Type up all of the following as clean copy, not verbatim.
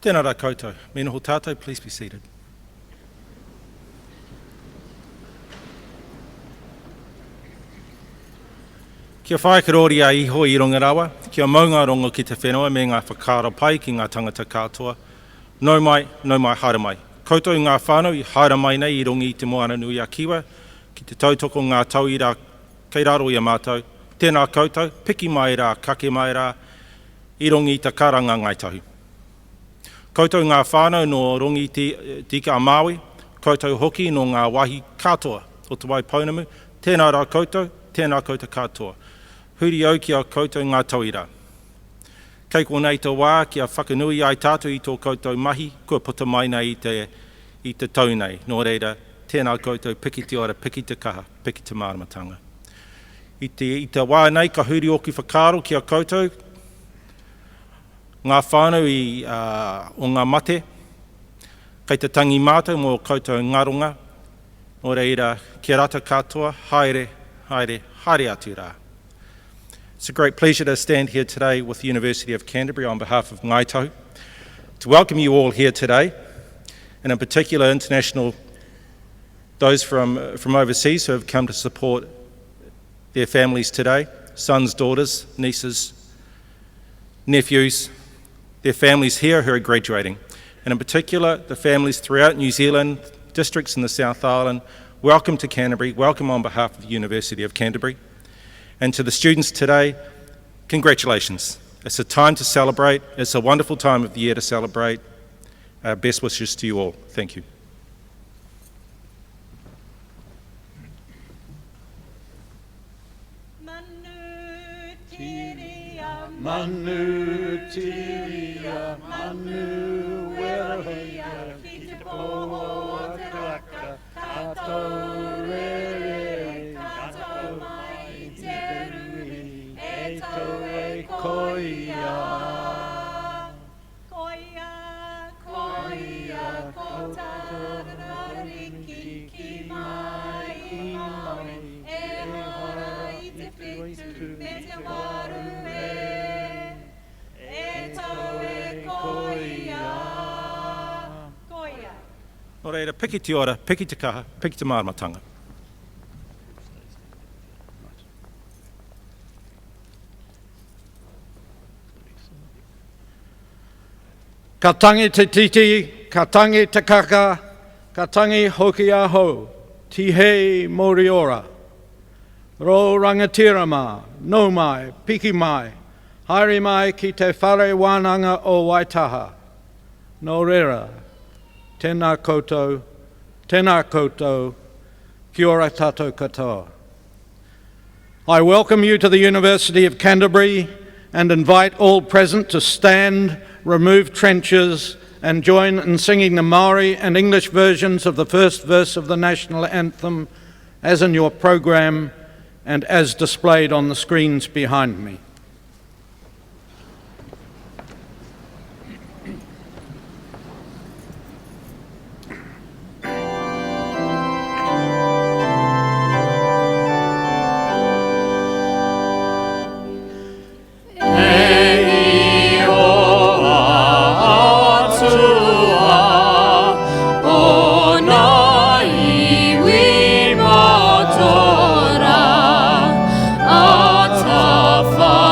Tēnā rā koutou. Me noho tātou, please be seated. Kia whaekarori a iho I Rongarawa, kia maunga rongo ki te whenua me ngā whakaaro pai ki ngā tangata katoa. Nau mai, haere mai. Koutou ngā whānau I haere mai nei I rongi I te moana nui a Kiwa, ki te tautoko ngā tau I rā kei raro I a mātou. Tēnā koutou, piki mai rā, kake mai rā, I rongi I te karanga ngaitahu. Koutou ngā whānau no rongi tika a Māui, koutou hoki no ngā wahi katoa o te wai Pounamu. Tēnā rā koutou, tēnā koutou katoa. Huri au ki a koutou ngā tauira. Kei ko nei te wā ki a whakanui ai tātou I tō koutou mahi, kua puta mai nei I te tau nei. Nō reira, tēnā koutou piki te ora, piki te kaha, piki te māramatanga. I te wā nei, ka huri oki whakaro ki a koutou, ngā whānau o ngā mate, kei te tangi mātou mō koutou ngaronga, nō reira, kia rata katoa, haere atu rā. It's a great pleasure to stand here today with the University of Canterbury on behalf of Ngai Tahu, to welcome you all here today, and in particular those from overseas who have come to support their families today, sons, daughters, nieces, nephews, their families here who are graduating, and in particular the families throughout New Zealand, districts in the South Island. Welcome to Canterbury, welcome on behalf of the University of Canterbury. And to the students today, congratulations. It's a time to celebrate. It's a wonderful time of the year to celebrate. Best wishes to you all. Thank you. Manu tiria, manu werohia, ki te poho te raka, kato rere, kato mai te rui, e tau e koia. Koia, ko tarariki ki mai I maui, e hora I te whitu, me te waru Nō reira, piki te ora, piki te kaha, piki te māramatanga. Ka tangi te titi, ka tangi te kaka, ka tangi hoki aho, tihei moriora. Ro rangatirama, no mai, piki mai, haere mai ki te whare wānanga o Waitaha. Nō reira, tēnā koutou, kia ora tātou katoa. I welcome you to the University of Canterbury and invite all present to stand, remove trenches and join in singing the Māori and English versions of the first verse of the national anthem as in your program and as displayed on the screens behind me. Far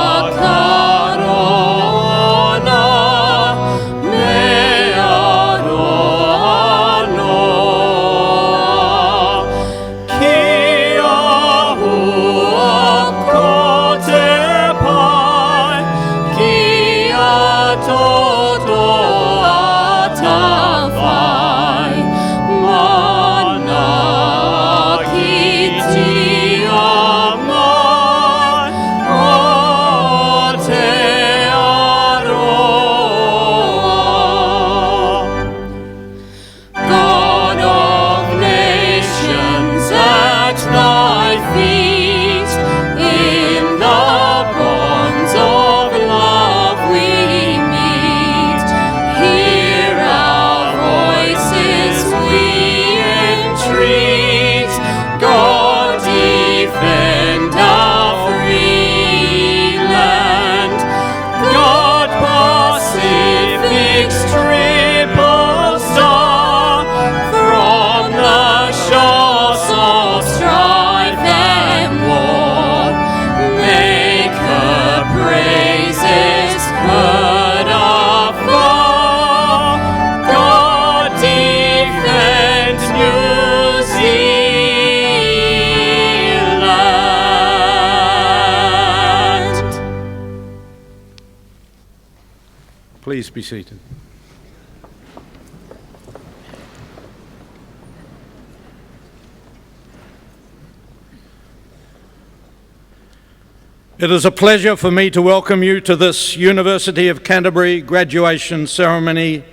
Please be seated. It is a pleasure for me to welcome you to this University of Canterbury graduation ceremony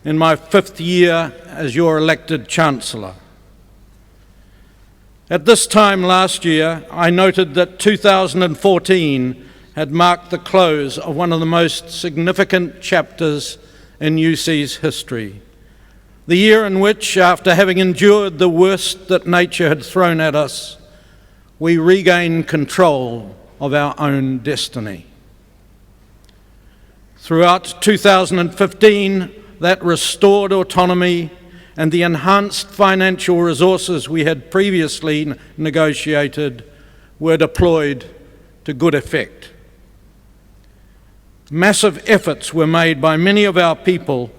in my 5th year as your elected Chancellor. At this time last year, I noted that 2014 had marked the close of one of the most significant chapters in UC's history. The year in which, after having endured the worst that nature had thrown at us, we regained control of our own destiny. Throughout 2015, that restored autonomy and the enhanced financial resources we had previously negotiated were deployed to good effect. Massive efforts were made by many of our people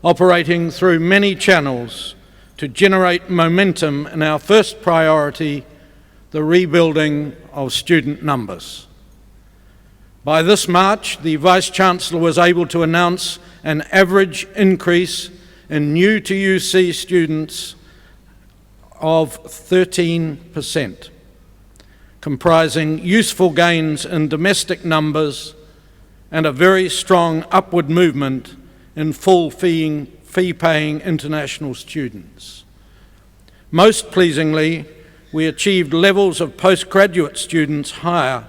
operating through many channels to generate momentum in our first priority, the rebuilding of student numbers. By this March, the Vice-Chancellor was able to announce an average increase in new to UC students of 13%, comprising useful gains in domestic numbers and a very strong upward movement in full fee-paying international students. Most pleasingly, we achieved levels of postgraduate students higher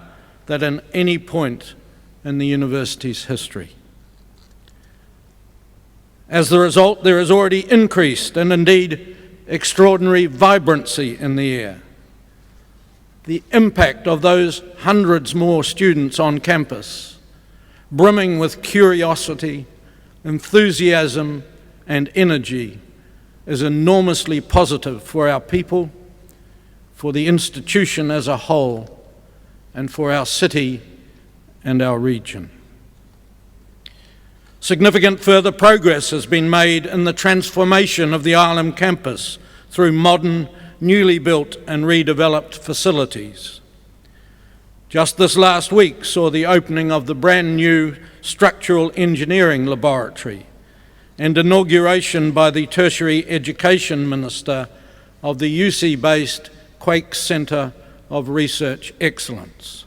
than at any point in the university's history. As the result, there is already increased and indeed extraordinary vibrancy in the air. The impact of those hundreds more students on campus, brimming with curiosity, enthusiasm, and energy, is enormously positive for our people, for the institution as a whole, and for our city and our region. Significant further progress has been made in the transformation of the Ireland campus through modern, newly built and redeveloped facilities. Just this last week saw the opening of the brand new Structural Engineering Laboratory and inauguration by the Tertiary Education Minister of the UC-based Quake Centre of Research Excellence.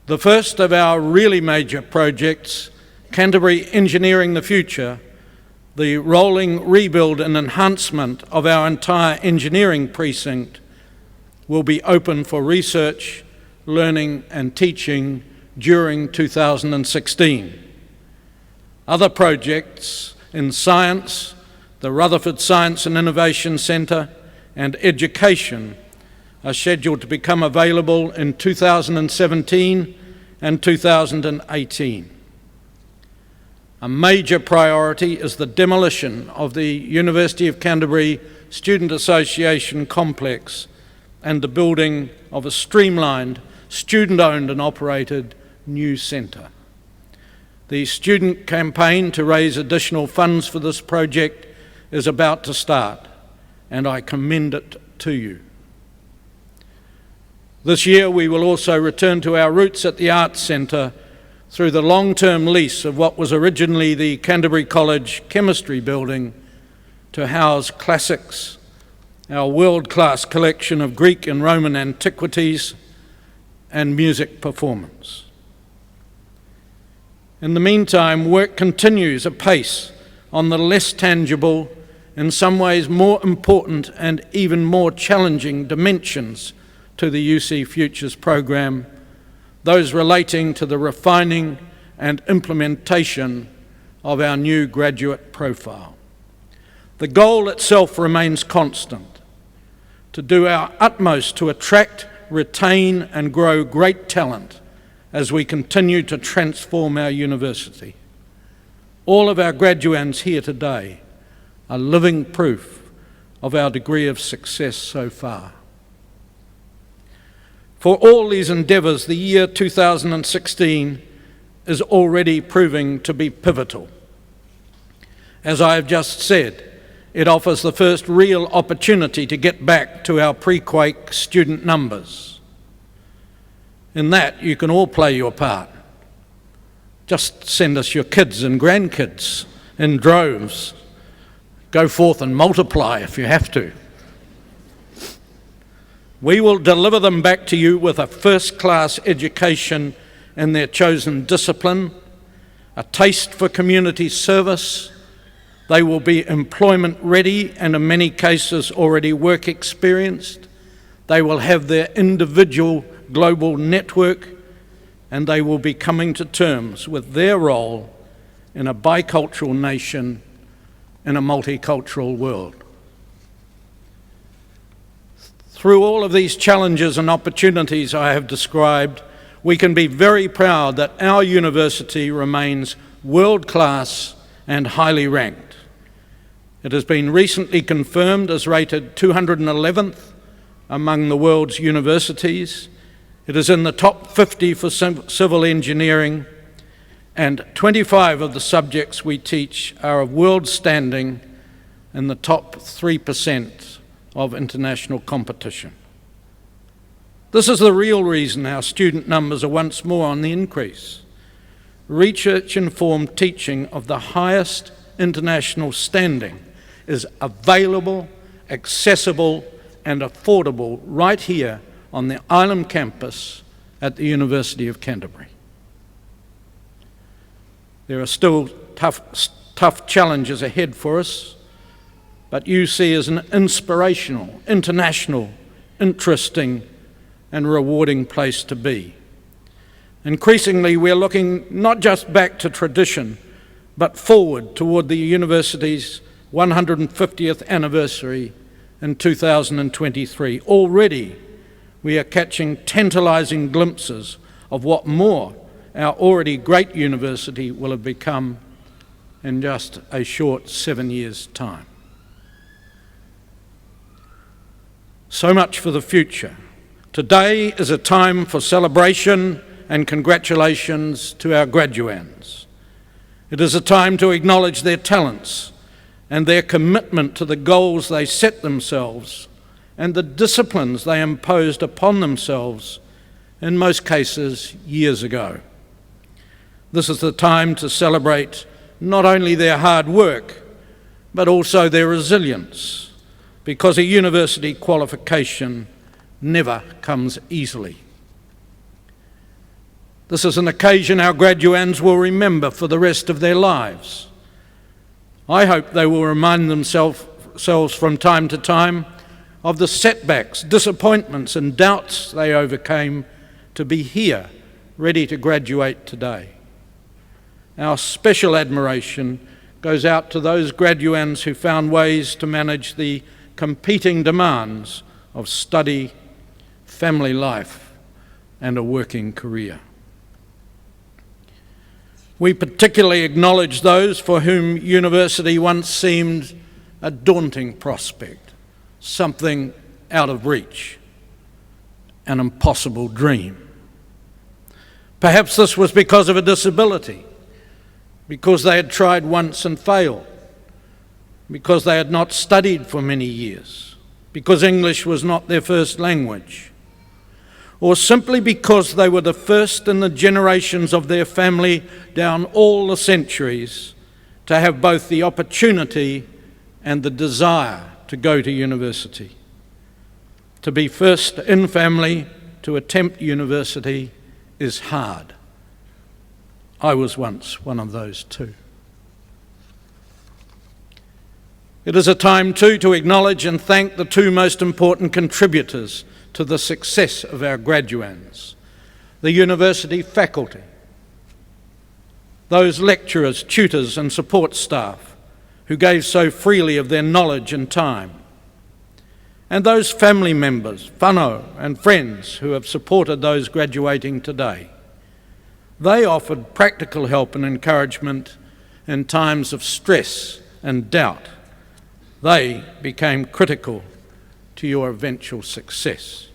The first of our really major projects, Canterbury Engineering the Future, the rolling rebuild and enhancement of our entire engineering precinct, will be open for research, learning and teaching during 2016. Other projects in science, the Rutherford Science and Innovation Centre, and education are scheduled to become available in 2017 and 2018. A major priority is the demolition of the University of Canterbury Student Association complex and the building of a streamlined, student-owned and operated new centre. The student campaign to raise additional funds for this project is about to start, and I commend it to you. This year we will also return to our roots at the Arts Centre through the long-term lease of what was originally the Canterbury College Chemistry Building to house classics, our world-class collection of Greek and Roman antiquities, and music performance. In the meantime, work continues apace on the less tangible, in some ways more important and even more challenging dimensions to the UC Futures program, those relating to the refining and implementation of our new graduate profile. The goal itself remains constant: to do our utmost to attract, retain and grow great talent as we continue to transform our university. All of our graduands here today are living proof of our degree of success so far. For all these endeavours, the year 2016 is already proving to be pivotal. As I have just said, it offers the first real opportunity to get back to our pre-quake student numbers. In that, you can all play your part. Just send us your kids and grandkids in droves. Go forth and multiply if you have to. We will deliver them back to you with a first-class education in their chosen discipline, a taste for community service. They will be employment ready and in many cases already work experienced. They will have their individual global network, and they will be coming to terms with their role in a bicultural nation in a multicultural world. Through all of these challenges and opportunities I have described, we can be very proud that our university remains world-class and highly ranked. It has been recently confirmed as rated 211th among the world's universities. It is in the top 50 for civil engineering, and 25 of the subjects we teach are of world standing in the top 3% of international competition. This is the real reason our student numbers are once more on the increase. Research-informed teaching of the highest international standing is available, accessible, and affordable right here on the Ilam campus at the University of Canterbury. There are still tough challenges ahead for us, but UC is an inspirational, international, interesting, and rewarding place to be. Increasingly, we're looking not just back to tradition, but forward toward the university's 150th anniversary in 2023. Already, we are catching tantalizing glimpses of what more our already great university will have become in just a short 7 years' time. So much for the future. Today is a time for celebration and congratulations to our graduands. It is a time to acknowledge their talents and their commitment to the goals they set themselves and the disciplines they imposed upon themselves, in most cases, years ago. This is the time to celebrate not only their hard work, but also their resilience, because a university qualification never comes easily. This is an occasion our graduands will remember for the rest of their lives. I hope they will remind themselves from time to time of the setbacks, disappointments, and doubts they overcame to be here, ready to graduate today. Our special admiration goes out to those graduands who found ways to manage the competing demands of study, family life, and a working career. We particularly acknowledge those for whom university once seemed a daunting prospect, something out of reach, an impossible dream. Perhaps this was because of a disability, because they had tried once and failed, because they had not studied for many years, because English was not their first language, or simply because they were the first in the generations of their family down all the centuries to have both the opportunity and the desire to go to university. To be first in family to attempt university is hard. I was once one of those too. It is a time too to acknowledge and thank the two most important contributors to the success of our graduands, the university faculty, those lecturers, tutors and support staff who gave so freely of their knowledge and time, and those family members, whānau and friends who have supported those graduating today. They offered practical help and encouragement in times of stress and doubt. They became critical to your eventual success.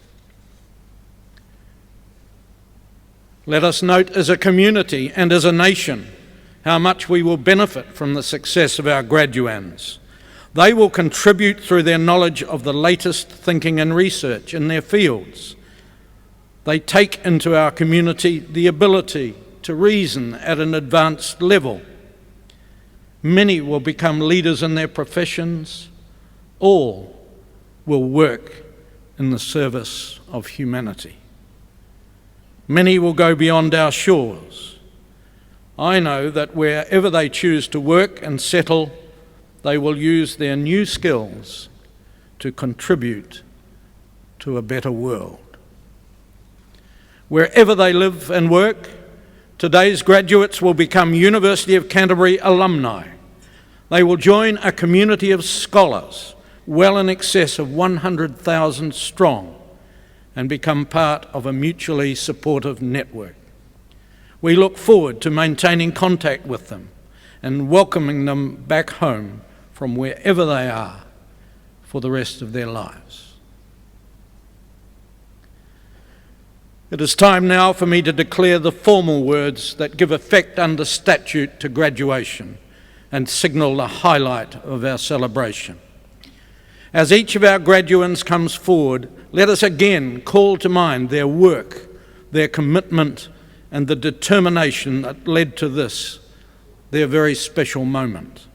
Let us note as a community and as a nation how much we will benefit from the success of our graduands. They will contribute through their knowledge of the latest thinking and research in their fields. They take into our community the ability, to reason at an advanced level. Many will become leaders in their professions. All will work in the service of humanity. Many will go beyond our shores. I know that wherever they choose to work and settle, they will use their new skills to contribute to a better world. Wherever they live and work, today's graduates will become University of Canterbury alumni. They will join a community of scholars well in excess of 100,000 strong and become part of a mutually supportive network. We look forward to maintaining contact with them and welcoming them back home from wherever they are for the rest of their lives. It is time now for me to declare the formal words that give effect under statute to graduation and signal the highlight of our celebration. As each of our graduands comes forward, let us again call to mind their work, their commitment, and the determination that led to this, their very special moment.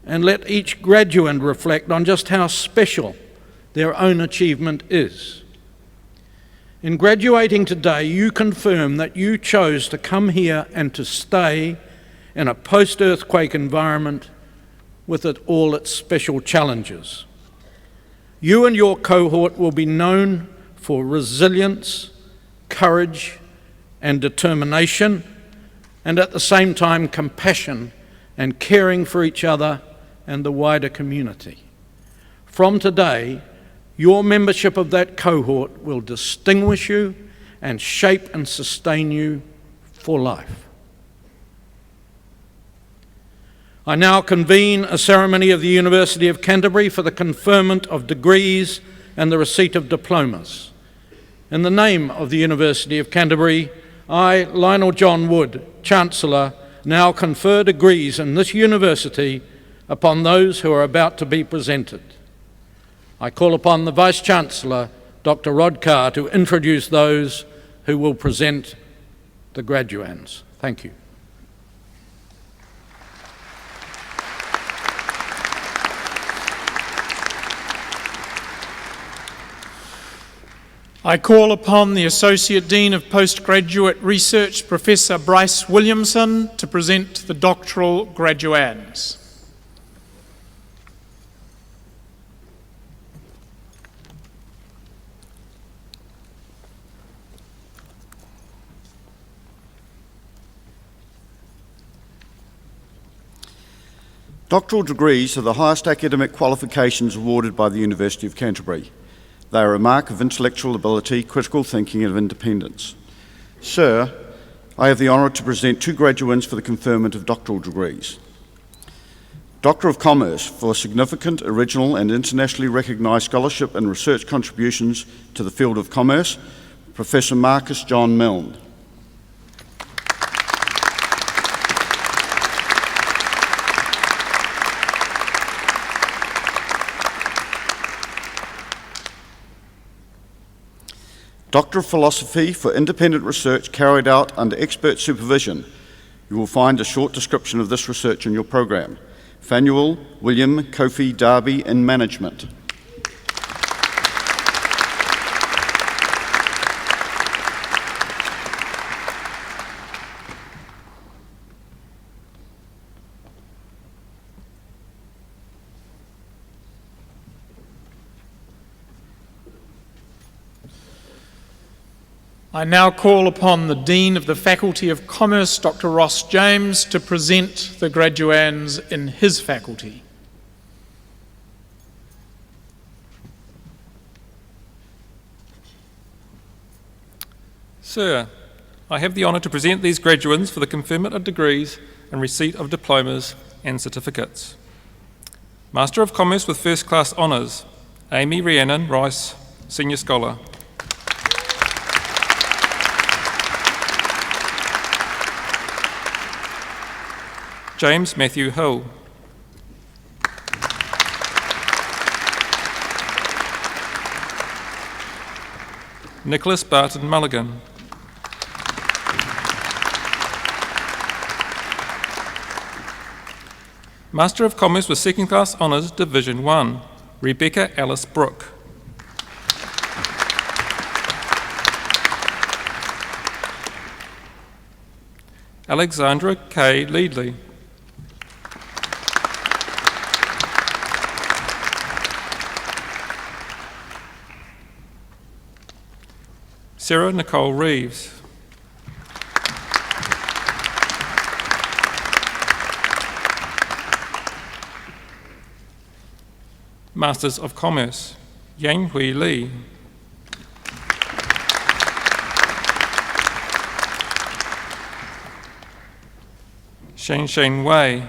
And let each graduand reflect on just how special their own achievement is. In graduating today, you confirm that you chose to come here and to stay in a post-earthquake environment with all its special challenges. You and your cohort will be known for resilience, courage, and determination, and at the same time compassion and caring for each other and the wider community. From today, your membership of that cohort will distinguish you and shape and sustain you for life. I now convene a ceremony of the University of Canterbury for the conferment of degrees and the receipt of diplomas. In the name of the University of Canterbury, I, Lionel John Wood, Chancellor, now confer degrees in this university upon those who are about to be presented. I call upon the Vice-Chancellor, Dr. Rod Carr, to introduce those who will present the graduands. Thank you. I call upon the Associate Dean of Postgraduate Research, Professor Bryce Williamson, to present the doctoral graduands. Doctoral degrees are the highest academic qualifications awarded by the University of Canterbury. They are a mark of intellectual ability, critical thinking and independence. Sir, I have the honour to present two graduands for the conferment of doctoral degrees. Doctor of Commerce for significant, original and internationally recognised scholarship and research contributions to the field of commerce, Professor Marcus John Milne. Doctor of Philosophy for independent research carried out under expert supervision. You will find a short description of this research in your program. Fanuel William Kofi Darby in Management. I now call upon the Dean of the Faculty of Commerce, Dr. Ross James, to present the graduands in his faculty. Sir, I have the honour to present these graduands for the conferment of degrees and receipt of diplomas and certificates. Master of Commerce with First Class Honours, Amy Rhiannon Rice, Senior Scholar. James Matthew Hill. Nicholas Barton Mulligan. Master of Commerce with Second Class Honours, Division 1, Rebecca Alice Brooke. Alexandra K. Leadley. Sarah Nicole Reeves. Masters of Commerce, Yang Hui Lee. Shane Wei.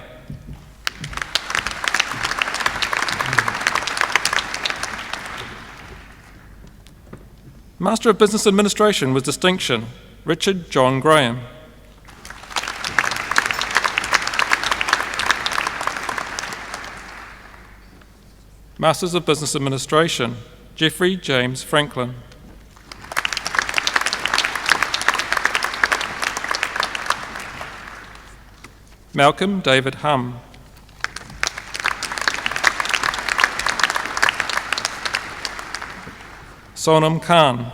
Master of Business Administration with distinction, Richard John Graham. Masters of Business Administration, Jeffrey James Franklin. Malcolm David Hum. Sonam Khan.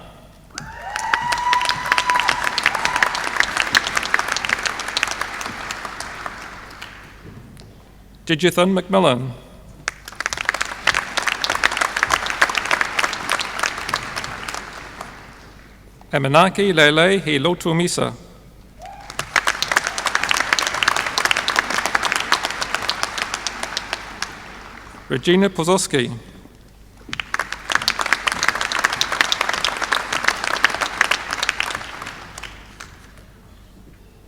Digithan McMillan. Amanaki Lele Hilotumisa. Regina Pozowski.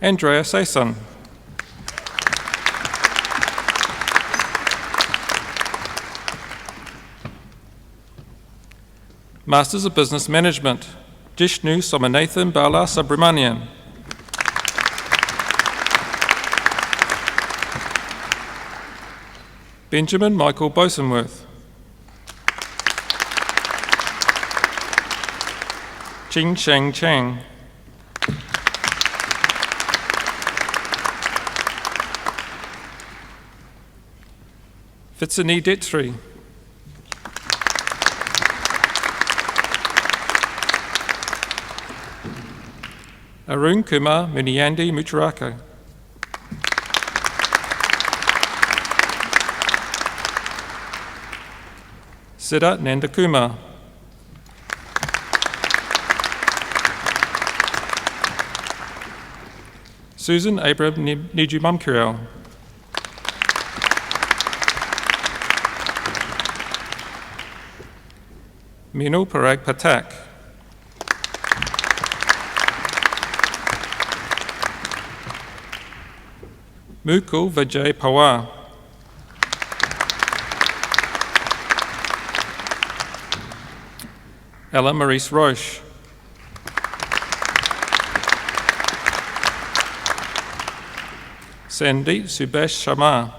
Andrea Sason. Masters of Business Management, Jishnu Somanathan Bala Subramanian. Benjamin Michael Bosenworth. Ching Sheng Chang. Fitsini Detri. Arun Kumar Muniandi Muturaka. Siddharth Nandakumar. Susan Abraham Nijumamkirel. Minu Parag Patak. Mukul Vijay Pawar. Ella Maurice Roche. Sandeep Subesh Sharma.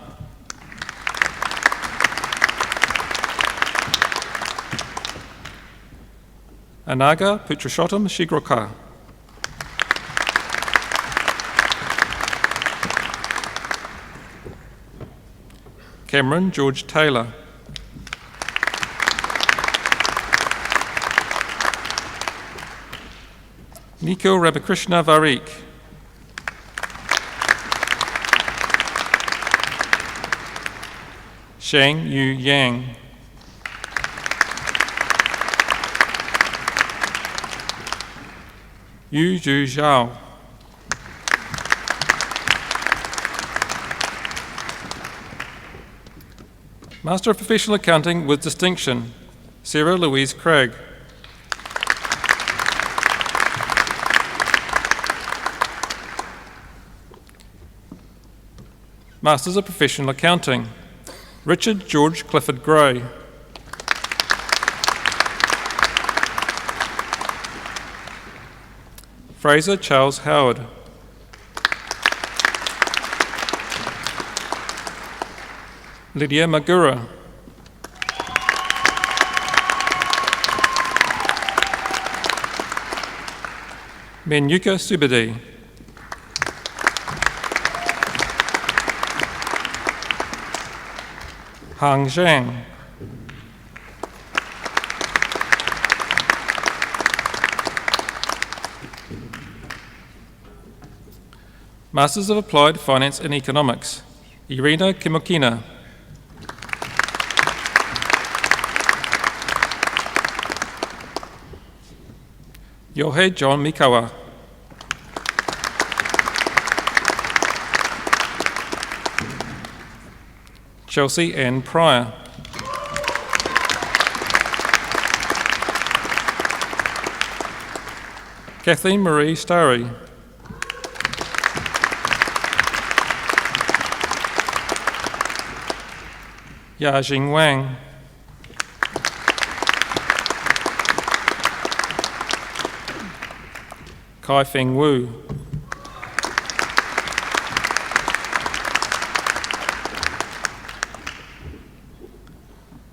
Anaga Putrashottam Shigroka. Cameron George Taylor. Nikhil Ramakrishna Varik. Shang Yu Yang. Yu Zhu Zhao. Master of Professional Accounting with distinction, Sarah Louise Craig. Masters of Professional Accounting, Richard George Clifford Gray. Fraser Charles Howard. Lydia Magura. Menyuka Subadi. Hang Zhang. Masters of Applied Finance and Economics, Irina Kimokina. Yohei John Mikawa. Chelsea Ann Pryor. Kathleen Marie Starry. Yajing Wang. Kai Feng Wu.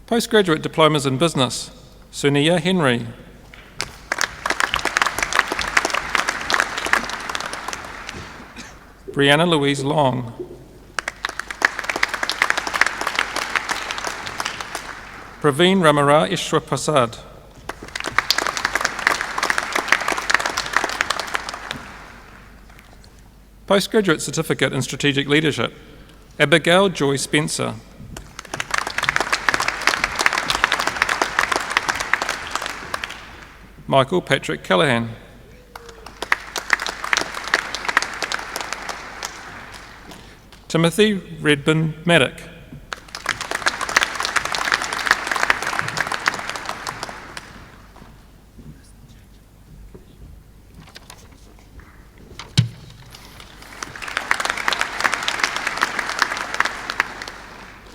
Postgraduate diplomas in business, Sunia Henry. Brianna Louise Long. Praveen Ramara Ishwar Prasad. Postgraduate Certificate in Strategic Leadership, Abigail Joy Spencer. Michael Patrick Callahan. Timothy Redburn Maddock.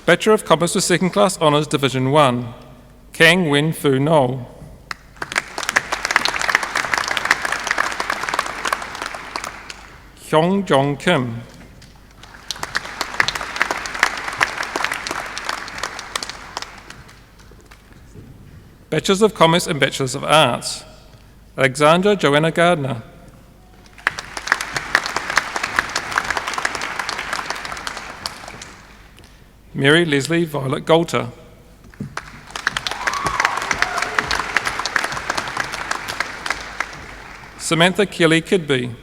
Bachelor of Commerce with Second Class Honours Division 1, Kang Wen Fu Noel. Hyung Jong Kim. Bachelors of Commerce and Bachelors of Arts, Alexandra Joanna Gardner. Mary Leslie Violet Golter. Samantha Kelly Kidby.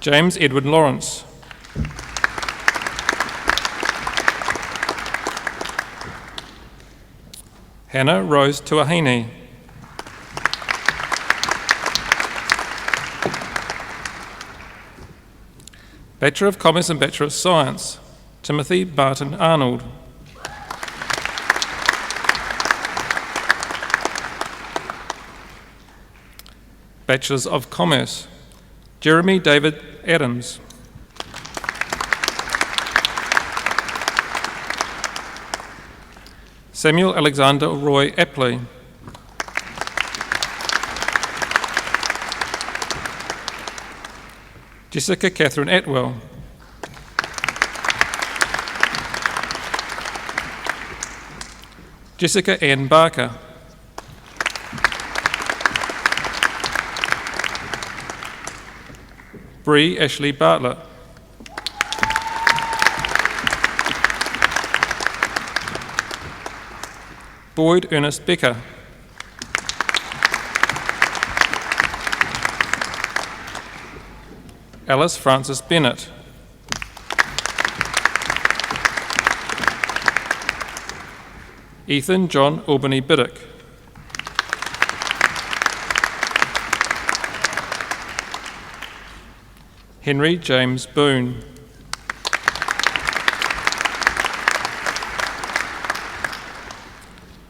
James Edward Lawrence. Hannah Rose Tuahine. Bachelor of Commerce and Bachelor of Science, Timothy Barton Arnold. Bachelors of Commerce, Jeremy David Adams. Samuel Alexander Roy Apley. Jessica Catherine Atwell. Jessica Ann Barker. Bree Ashley Bartlett. Boyd Ernest Becker. Alice Frances Bennett. Ethan John Albany Biddick. Henry James Boone.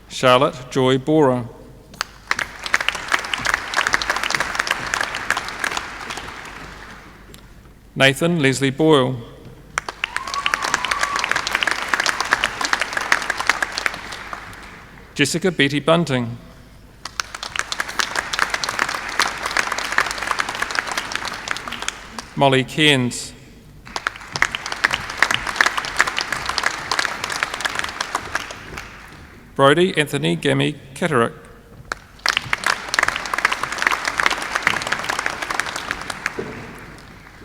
Charlotte Joy Bora. Nathan Leslie Boyle. Jessica Betty Bunting. Molly Cairns. Brodie Anthony Gammy Catterick.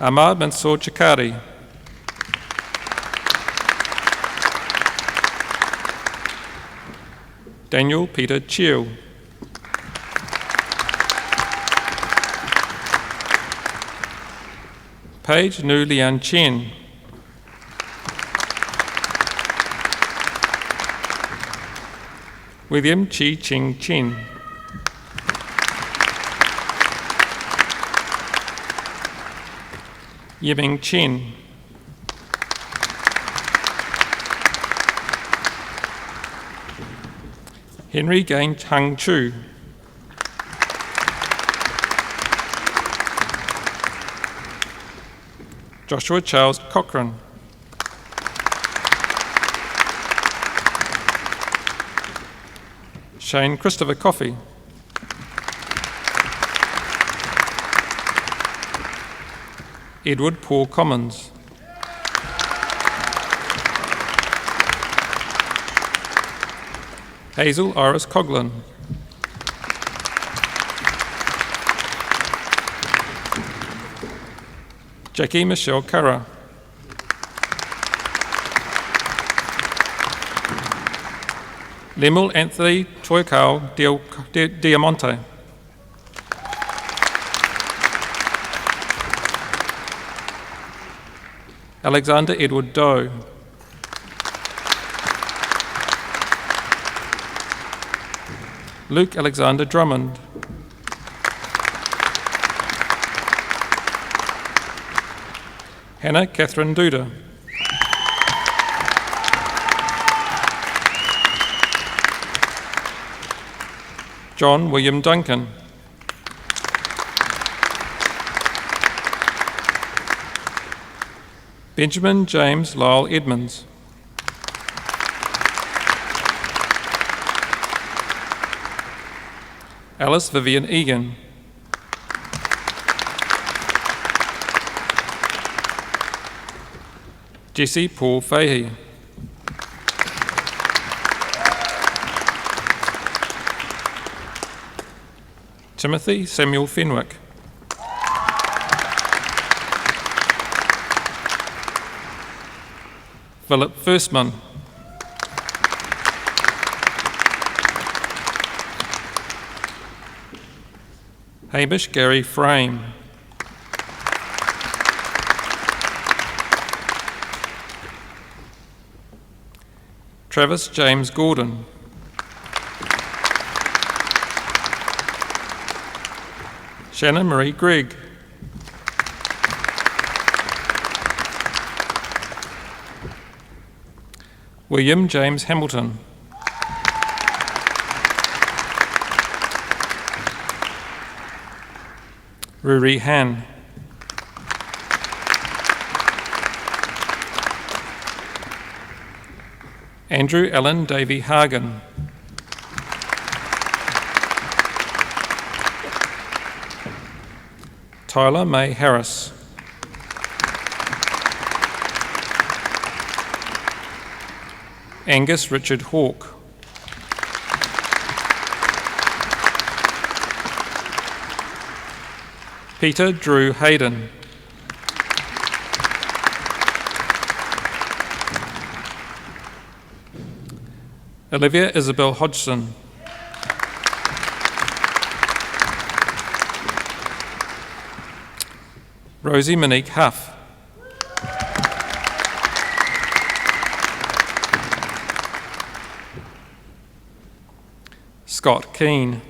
Ahmad Mansour Chakari. Daniel Peter Chiu. Paige Nu Lian Chen. William Chi Ching Chen. Yiming Chen. Henry Gain Hung Chu. Joshua Charles Cochran. Shane Christopher Coffey. Edward Paul Commons. Hazel Iris Coughlin. Jackie Michelle Curra. Lemuel Anthony Toikau Diamante. Alexander Edward Doe. Luke Alexander Drummond. Hannah Catherine Duda. John William Duncan. Benjamin James Lyle Edmonds. Alice Vivian Egan. Jesse Paul Fahey. Timothy Samuel Fenwick. Philip Firstman. Hamish Gary Frame. Travis James Gordon. Shannon Marie Gregg. William James Hamilton. Ruri Han. Andrew Allen Davey Hagen. Tyler May Harris. Angus Richard Hawke. Peter Drew Hayden. Olivia Isabel Hodgson. Rosie Monique Huff. Scott Keane.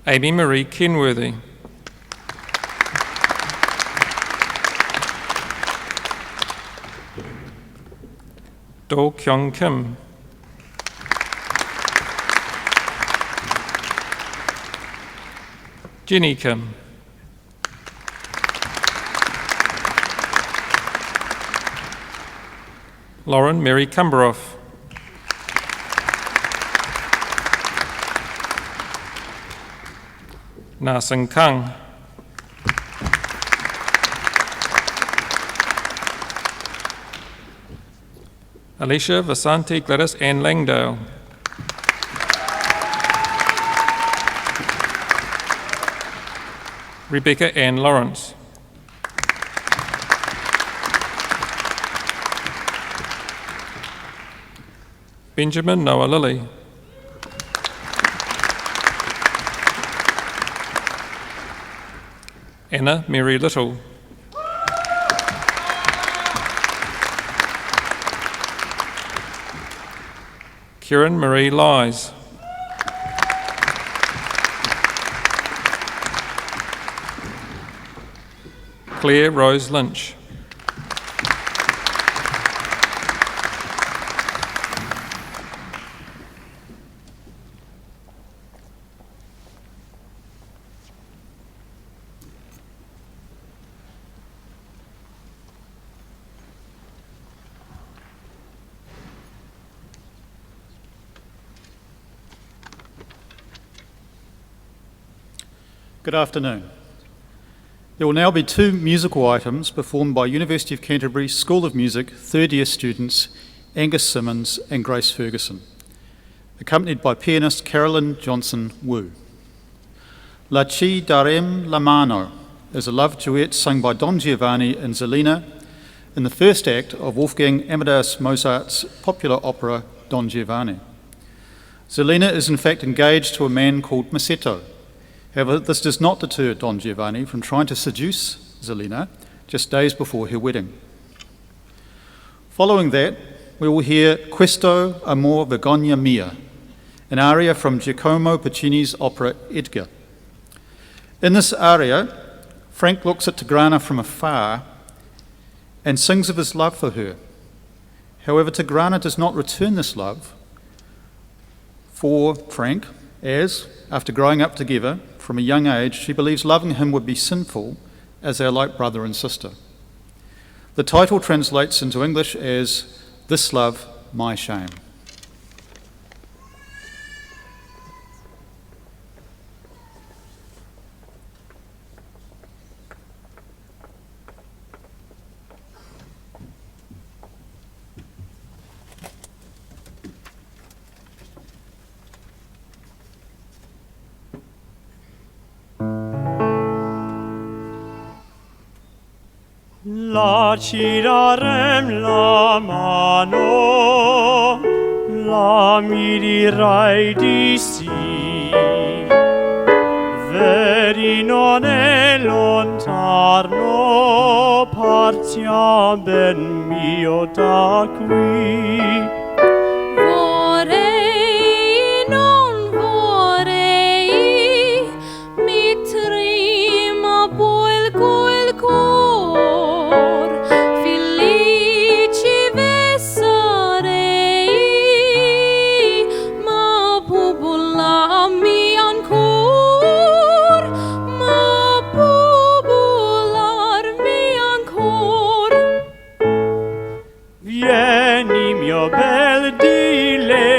Amy Marie Kenworthy. Do Kyung Kim. Jenny Kim. Lauren Mary Kumberoff. Na Sing Kang. Alicia Vasanti Gladys Ann Langdale. Rebecca Ann Lawrence. Benjamin Noah Lilly. Anna Mary Little. Kieran Marie Lies. Claire Rose Lynch. Good afternoon. There will now be two musical items performed by University of Canterbury School of Music third year students Angus Simmons and Grace Ferguson, accompanied by pianist Carolyn Johnson Wu. La Ci Darem la Mano is a love duet sung by Don Giovanni and Zelina in the first act of Wolfgang Amadeus Mozart's popular opera Don Giovanni. Zelina is in fact engaged to a man called Masetto. However, this does not deter Don Giovanni from trying to seduce Zelina just days before her wedding. Following that, we will hear Questo Amor Vergogna Mia, an aria from Giacomo Puccini's opera Edgar. In this aria, Frank looks at Tigrana from afar and sings of his love for her. However, Tigrana does not return this love for Frank, as, after growing up together from a young age, she believes loving him would be sinful as they're like brother and sister. The title translates into English as This Love, My Shame. La ci darem la mano, la mi dirai di sì. Vedi non è lontano, partiam ben mio da qui. Vorrei, non vorrei, mi trema poi il cor, felice sarei, ma pobolami ancor, ma pobolarmi ancor. Vieni mio bel diletto,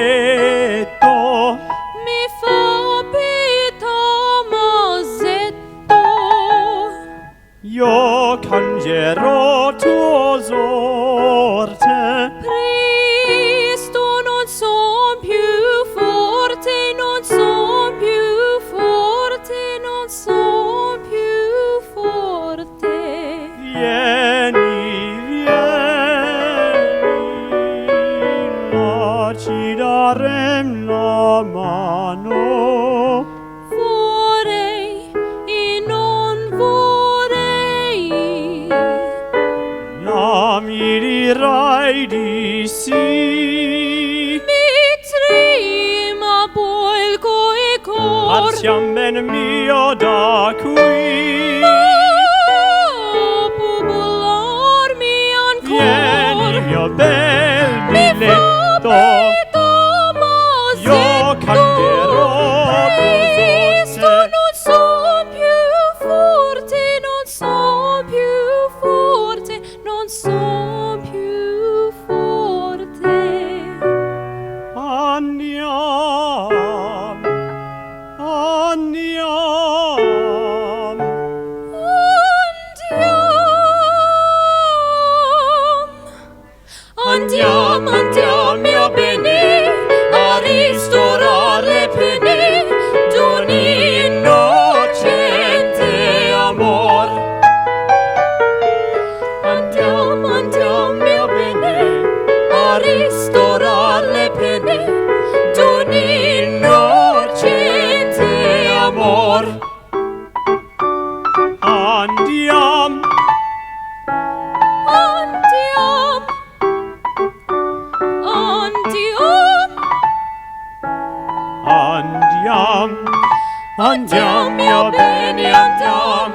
Mi fa pietà Masetto, io cambierò tua sorte. presto non son più forte, non son più forte, non son più forte. Vieni, vieni, la ci darem la mano. Vorrei e non vorrei, La mi dirai di sì. mi trema poi il cor, Partiam ben mio da qui. ma pobolarmi Vieni ancor. mio bel Mi fa diletto, pietà Masetto, io cambierò tua presto sorte. non son più forte, non son più forte, non son più forte. Andiam, andiam. Andiam, Andiam, andiam, andiam, andiam, mio bene, andiam,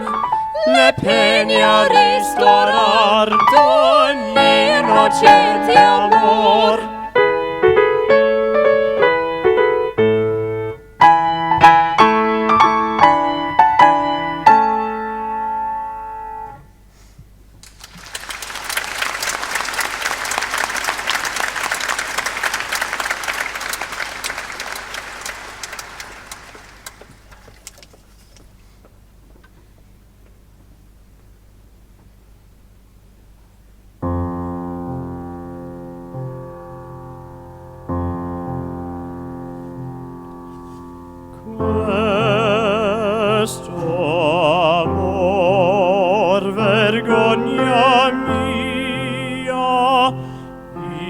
le pene a ristorar d'ogni innocente amor. Questo amor, vergogna mia,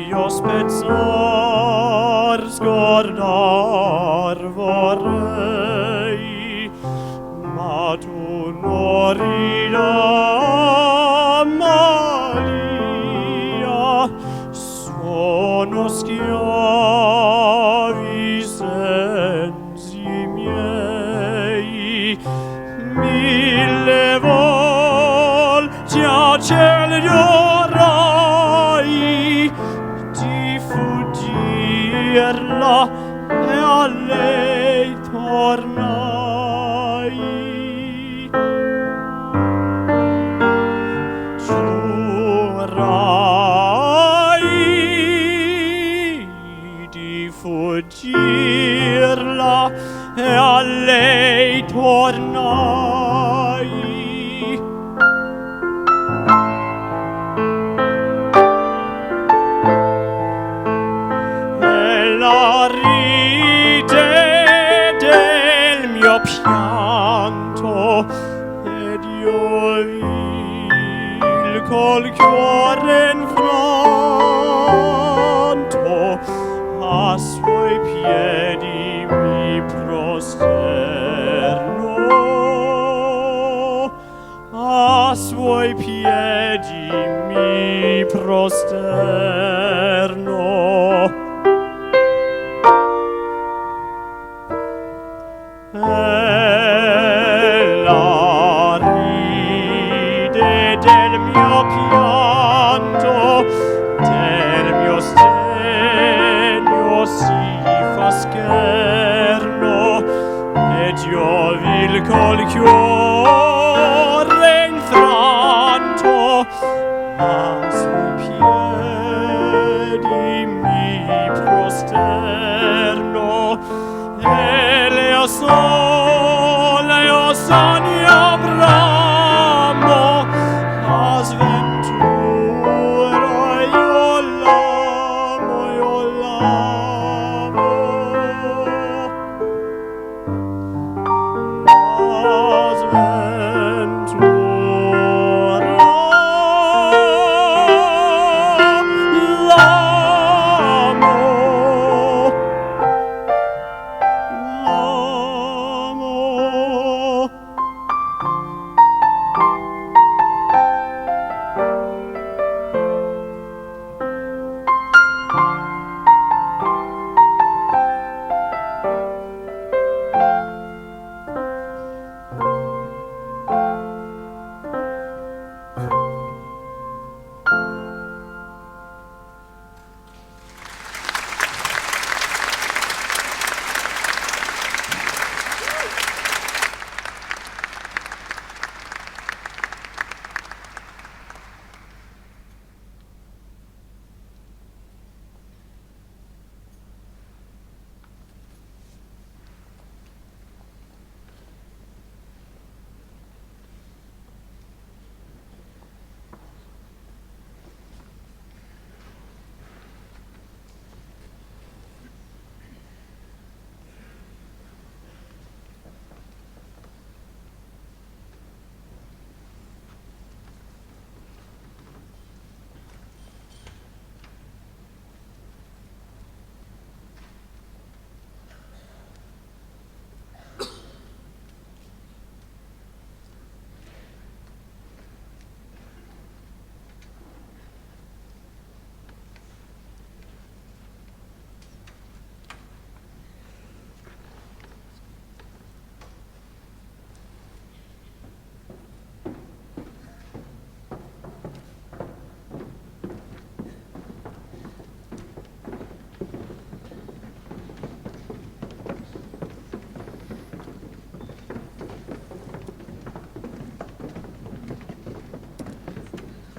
io spezzar, scordar vorrei, ma tu non rida, Maria, sono schiavi sensi miei, mille volte a cielo gli orai di fuggirla e a lei tornai. Giurai di fuggirla e a lei tornai. E la ride del mio pianto ed io vil col cuore infranto a suoi piedi mi prosterno, a suoi piedi mi prosterno. Ella ride del mio pianto, del mio sdegno si fa scherno, ed io vil col cuore infranto a suoi piedi mi prosterno. E le sole o sogni avramo a sventura io l'amo, io l'amo. A sventura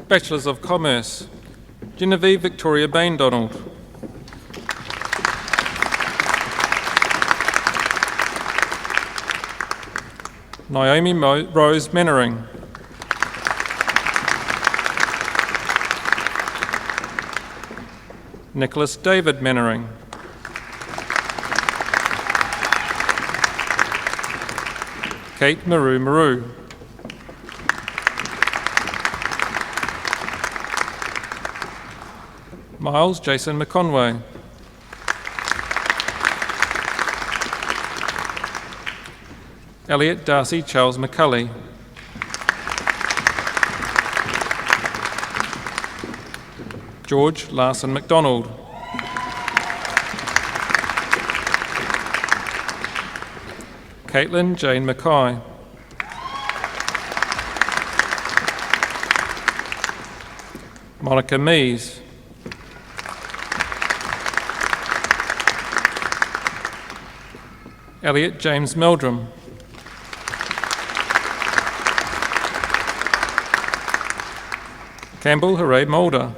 Bachelors of Commerce, Genevieve Victoria Bain Donald. Naomi Rose Mannering. Nicholas David Mannering. Kate Maru. Miles Jason McConway. Elliot Darcy Charles McCulley. George Larson MacDonald. Caitlin Jane Mackay. Monica Mees. Elliot James Meldrum. Campbell Hooray Mulder.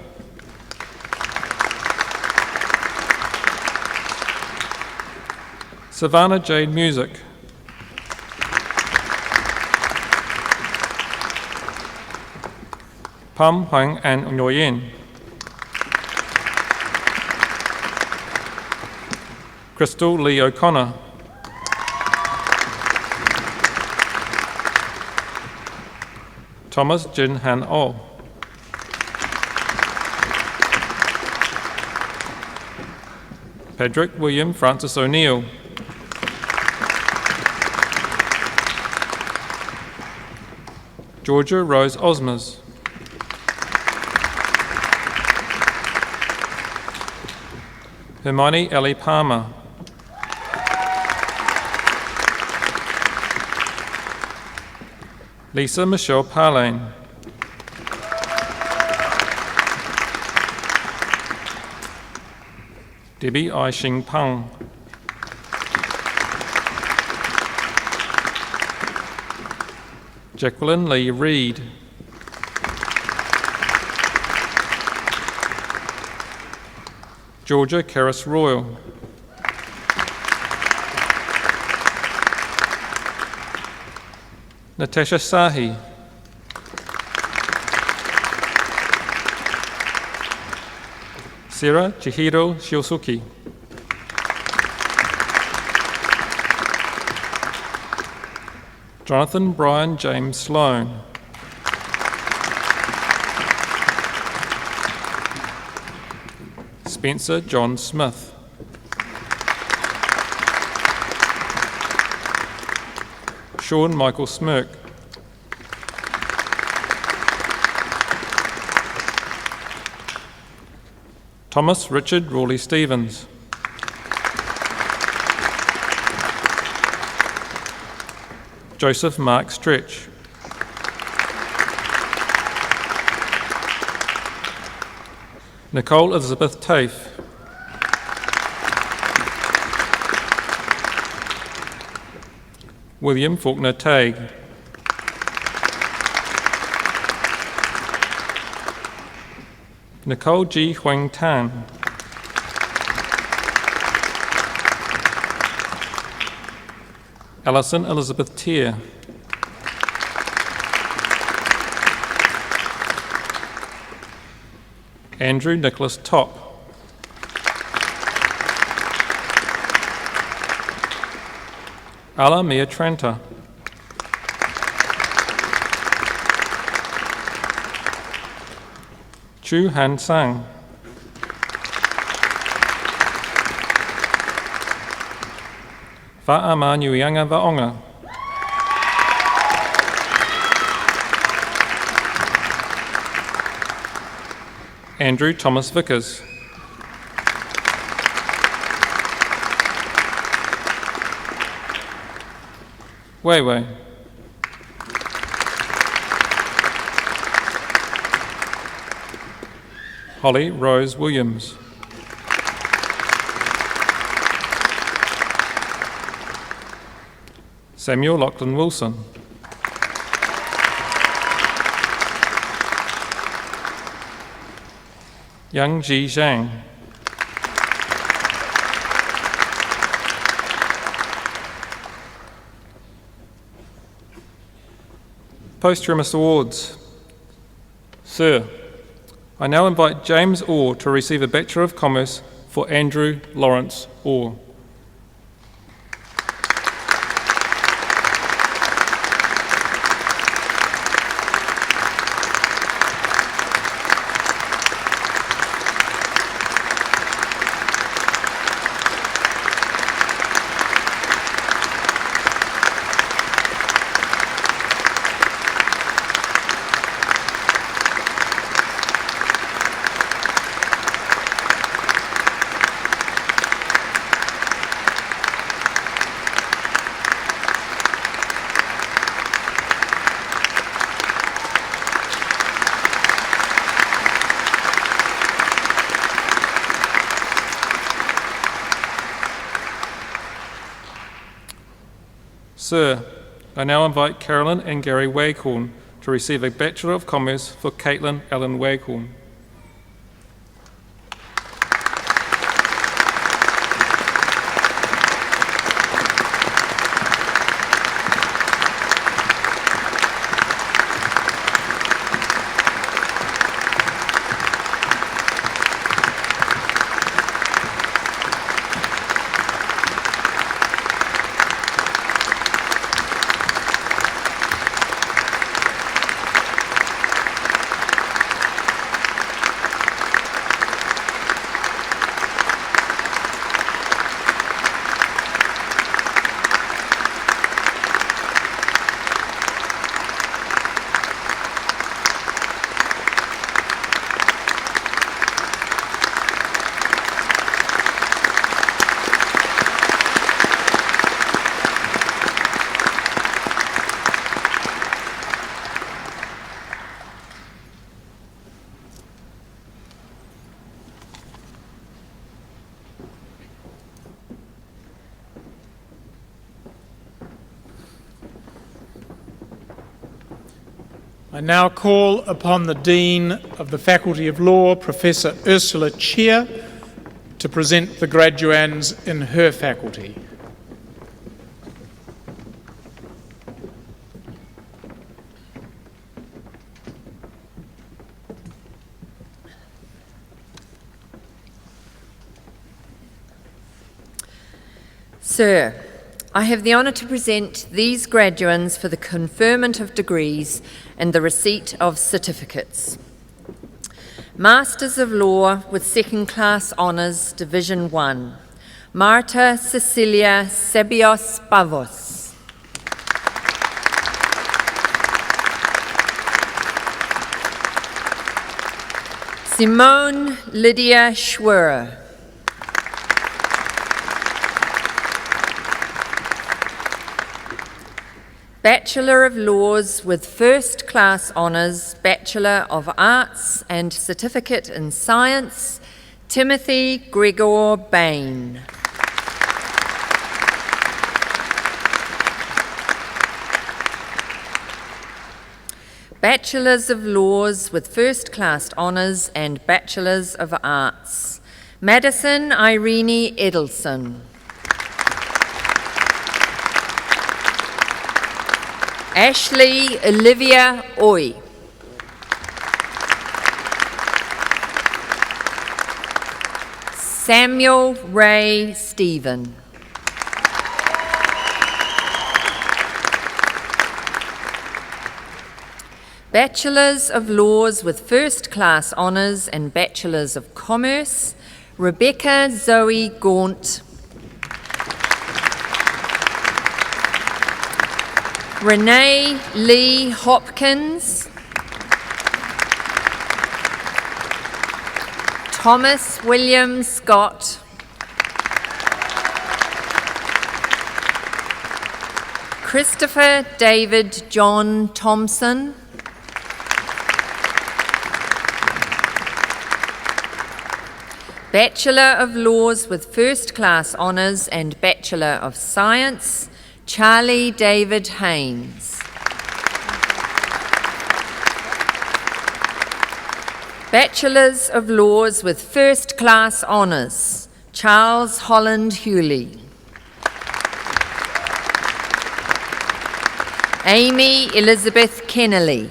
Savannah Jade Music. Pam Huang An Nguyen. Crystal Lee O'Connor. Thomas Jin Han Oh. Pedrick William Francis O'Neill. Georgia Rose Osmers. Hermione Ellie Palmer. Lisa Michelle Parlane. Debbie I. Xing Pang. Jacqueline Lee Reed. Georgia Karis Royal. Natasha Sahi. Sarah Chihiro Shiosuke. Jonathan Brian James Sloan. Spencer John Smith. Sean Michael Smirk. Thomas Richard Rawley Stevens. Joseph Mark Stretch. Nicole Elizabeth Tafe. William Faulkner Tague. Nicole G. Huang Tan. Alison Elizabeth Tier. Andrew Nicholas Top. Ala Mia Tranta. Chu Han Sang. Va'ama Nyuyanga Vaonga. Andrew Thomas Vickers. Wei. Holly Rose Williams. Samuel Lachlan Wilson. Yang Ji Zhang. Posthumous awards. Sir, I now invite James Orr to receive a Bachelor of Commerce for Andrew Lawrence Orr. Sir, I now invite Carolyn and Gary Waghorn to receive a Bachelor of Commerce for Caitlin Allen Waghorn. I now call upon the Dean of the Faculty of Law, Professor Ursula Cheer, to present the graduands in her faculty. Sir, I have the honour to present these graduands for the conferment of degrees and the receipt of certificates. Masters of Law with Second Class Honours, Division 1, Marta Cecilia Sebios Pavos. Simone Lydia Schwerer. Bachelor of Laws with First Class Honours, Bachelor of Arts and Certificate in Science, Timothy Gregor Bain. Bachelors of Laws with First Class Honours and Bachelors of Arts, Madison Irene Edelson. Ashley Olivia Oy. Samuel Ray Stephen. Bachelors of Laws with First Class Honours and Bachelors of Commerce, Rebecca Zoe Gaunt. Renee Lee Hopkins. Thomas William Scott. Christopher David John Thompson. Bachelor of Laws with First Class Honours and Bachelor of Science, Charlie David Haynes. Bachelors of Laws with First Class Honours, Charles Holland Hewley. Amy Elizabeth Kennelly.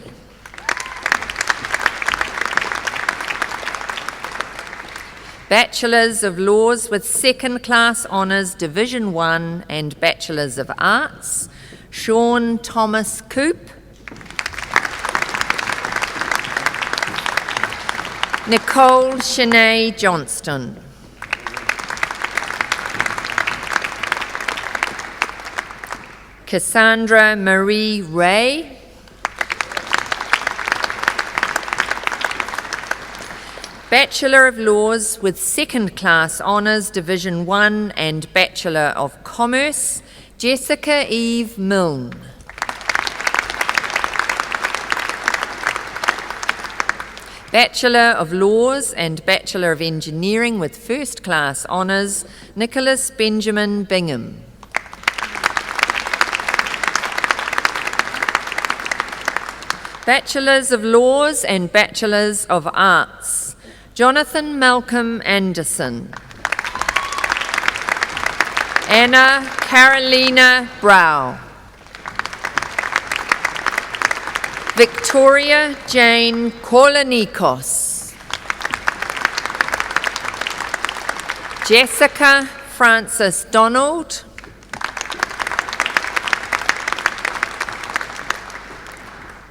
Bachelors of Laws with Second Class Honours, Division 1 and Bachelors of Arts, Sean Thomas Coop. Nicole Shanae Johnston. Cassandra Marie Ray. Bachelor of Laws with Second Class Honours, Division 1 and Bachelor of Commerce, Jessica Eve Milne. Bachelor of Laws and Bachelor of Engineering with First Class Honours, Nicholas Benjamin Bingham. Bachelors of Laws and Bachelors of Arts, Jonathan Malcolm Anderson. Anna Carolina Brow. Victoria Jane Kolonikos. Jessica Francis Donald.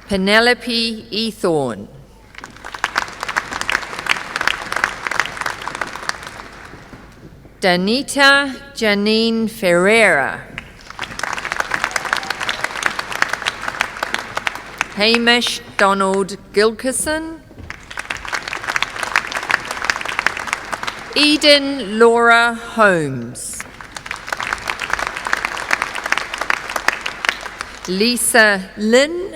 Penelope Ethorn. Danita Janine Ferreira. Hamish Donald Gilkison. Eden Laura Holmes. Lisa Lynn.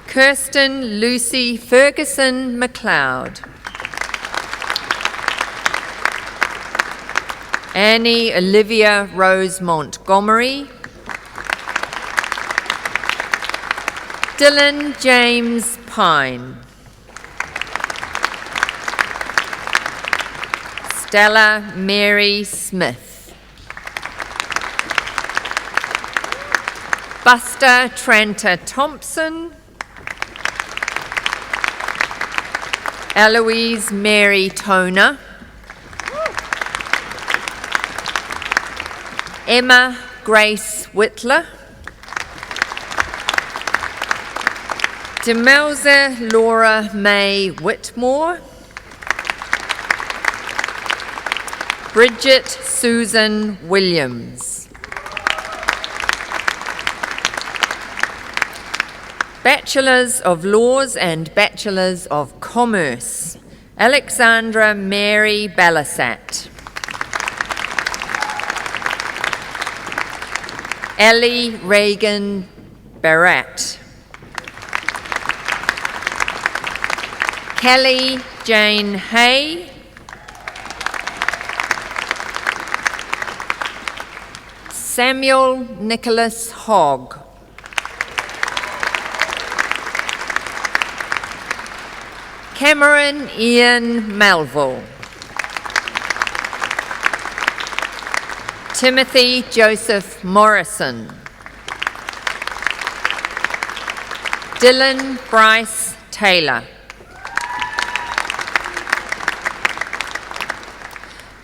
Kirsten Lucy Ferguson McLeod. Annie Olivia Rose Montgomery. Dylan James Pine. Stella Mary Smith. Buster Tranta Thompson. Eloise Mary Toner. Emma Grace Whitler. Demelza Laura May Whitmore. Bridget Susan Williams. Bachelors of Laws and Bachelors of Commerce, Alexandra Mary Balasat. Ellie Reagan Barat. Kelly Jane Hay. Samuel Nicholas Hogg. Cameron Ian Melville. Timothy Joseph Morrison. Dylan Bryce Taylor.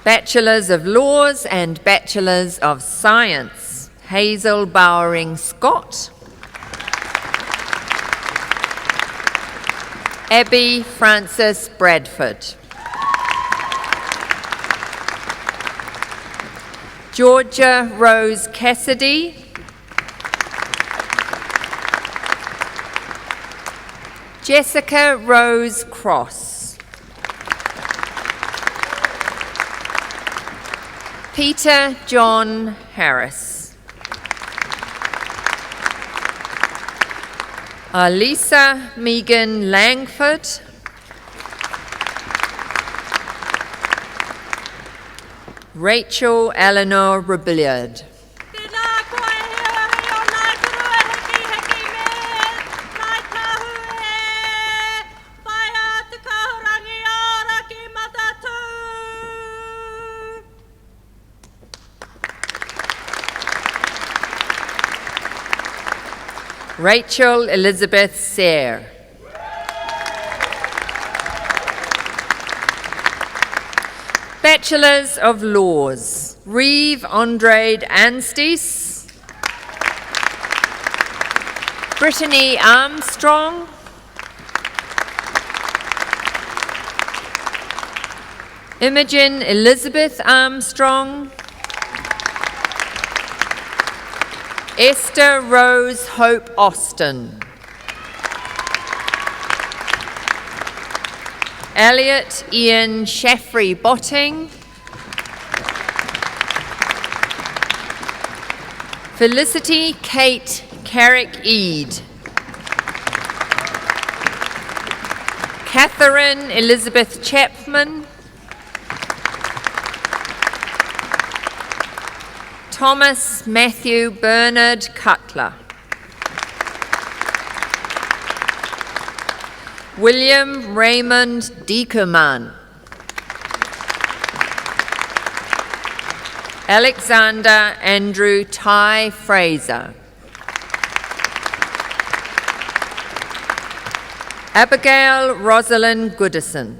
Bachelors of Laws and Bachelors of Science, Hazel Bowering Scott. Abby Frances Bradford. Georgia Rose Cassidy. Jessica Rose Cross. Peter John Harris. Alisa Megan Langford. Rachel Eleanor Rebillard. Rachel Elizabeth Sayre. Bachelors of Laws, Reeve Andrade Anstis, Brittany Armstrong, Imogen Elizabeth Armstrong, Esther Rose Hope Austin, Elliot Ian Shaffrey Botting, Felicity Kate Carrick Eade, Catherine Elizabeth Chapman, Thomas Matthew Bernard Cutler, William Raymond Diekerman, Alexander Andrew Ty Fraser, Abigail Rosalind Goodison,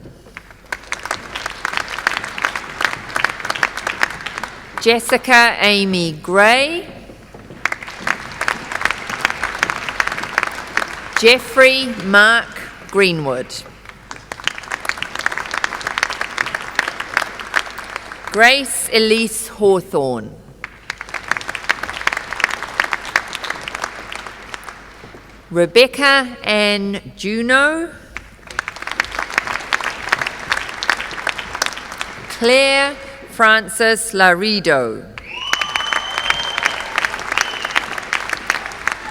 Jessica Amy Gray, Jeffrey Mark Greenwood, Grace Elise Hawthorne, Rebecca Ann Juno, Claire Francis Laredo,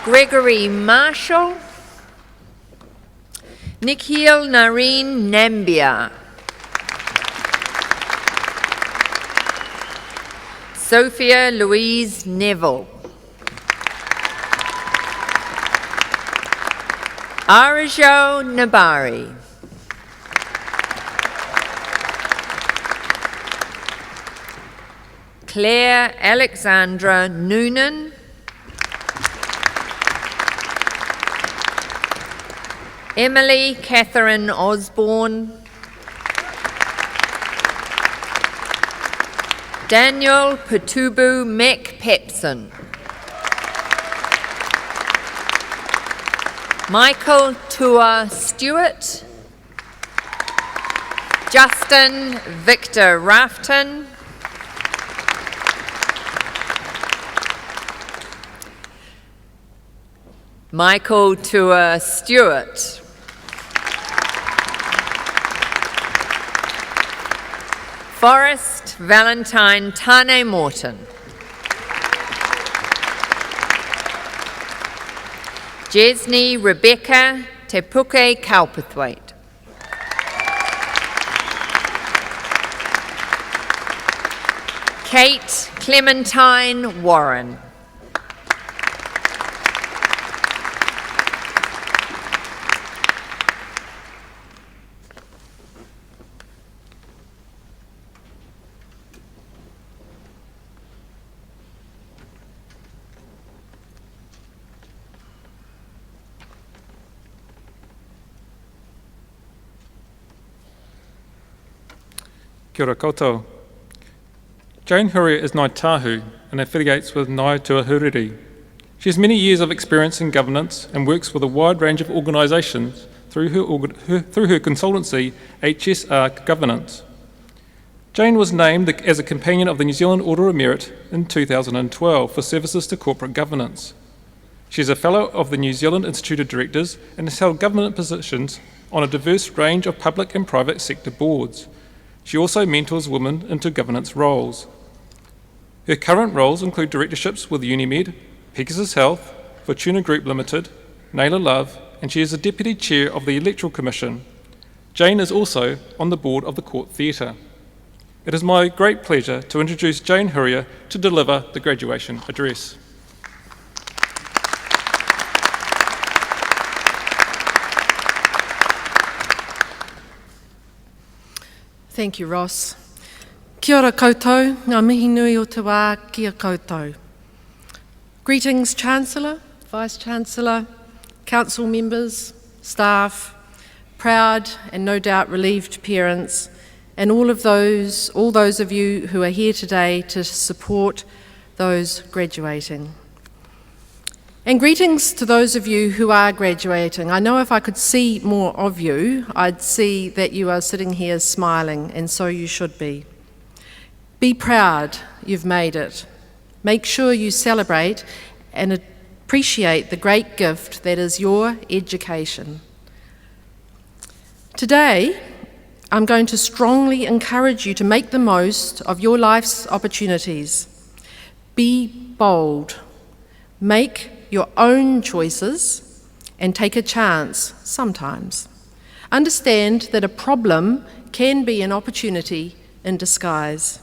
Gregory Marshall, Nikhil Nareen Nambia, Sophia Louise Neville, Arajo Nabari, Claire Alexandra Noonan, Emily Catherine Osborne, Daniel Patubu Mac Pepson, Michael Tua Stewart, Justin Victor Rafton, Michael Tua Stewart, Forrest Valentine Tane Morton, Jesney Rebecca Tepuke Kaupithwaite, Kate Clementine Warren, Kia ora koutou. Jane Huria is Ngāi Tahu and affiliates with Ngāi Tuahuriri. She has many years of experience in governance and works with a wide range of organisations through her consultancy, HSR Governance. Jane was named as a companion of the New Zealand Order of Merit in 2012 for services to corporate governance. She is a Fellow of the New Zealand Institute of Directors and has held government positions on a diverse range of public and private sector boards. She also mentors women into governance roles. Her current roles include directorships with Unimed, Pegasus Health, Fortuna Group Limited, Naylor Love, and she is the Deputy Chair of the Electoral Commission. Jane is also on the board of the Court Theatre. It is my great pleasure to introduce Jane Huria to deliver the graduation address. Thank you, Ross. Kia ora koutou, ngā mihi nui o te wā kia koutou. Greetings, Chancellor, Vice-Chancellor, Council members, staff, proud and no doubt relieved parents, and all those of you who are here today to support those graduating. And greetings to those of you who are graduating. I know if I could see more of you, I'd see that you are sitting here smiling, and so you should be. Be proud you've made it. Make sure you celebrate and appreciate the great gift that is your education. Today, I'm going to strongly encourage you to make the most of your life's opportunities. Be bold. Make your own choices and take a chance sometimes. Understand that a problem can be an opportunity in disguise.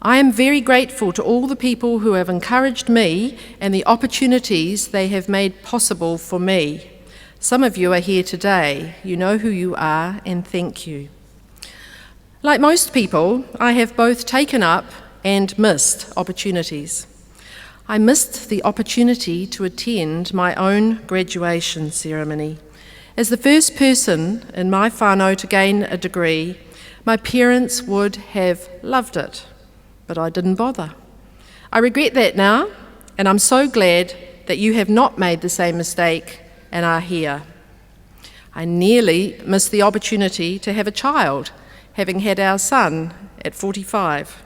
I am very grateful to all the people who have encouraged me and the opportunities they have made possible for me. Some of you are here today. You know who you are, and thank you. Like most people, I have both taken up and missed opportunities. I missed the opportunity to attend my own graduation ceremony. As the first person in my whānau to gain a degree, my parents would have loved it, but I didn't bother. I regret that now, and I'm so glad that you have not made the same mistake and are here. I nearly missed the opportunity to have a child, having had our son at 45.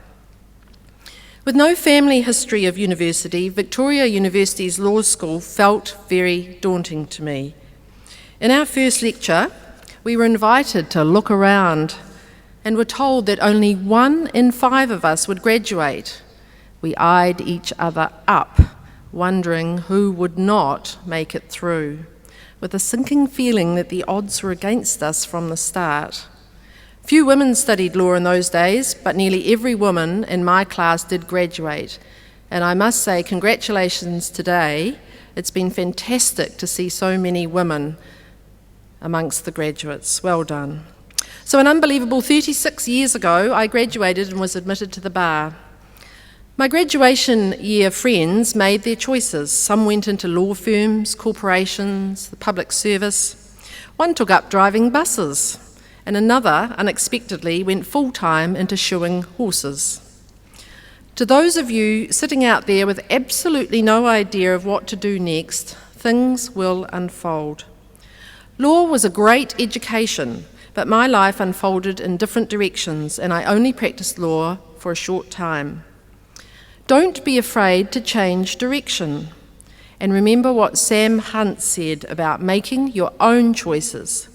With no family history of university, Victoria University's law school felt very daunting to me. In our first lecture, we were invited to look around and were told that only 1 in 5 of us would graduate. We eyed each other up, wondering who would not make it through, with a sinking feeling that the odds were against us from the start. Few women studied law in those days, but nearly every woman in my class did graduate. And I must say, congratulations today. It's been fantastic to see so many women amongst the graduates. Well done. So an unbelievable 36 years ago, I graduated and was admitted to the bar. My graduation year friends made their choices. Some went into law firms, corporations, the public service. One took up driving buses, and another, unexpectedly, went full-time into shoeing horses. To those of you sitting out there with absolutely no idea of what to do next, things will unfold. Law was a great education, but my life unfolded in different directions, and I only practiced law for a short time. Don't be afraid to change direction. And remember what Sam Hunt said about making your own choices.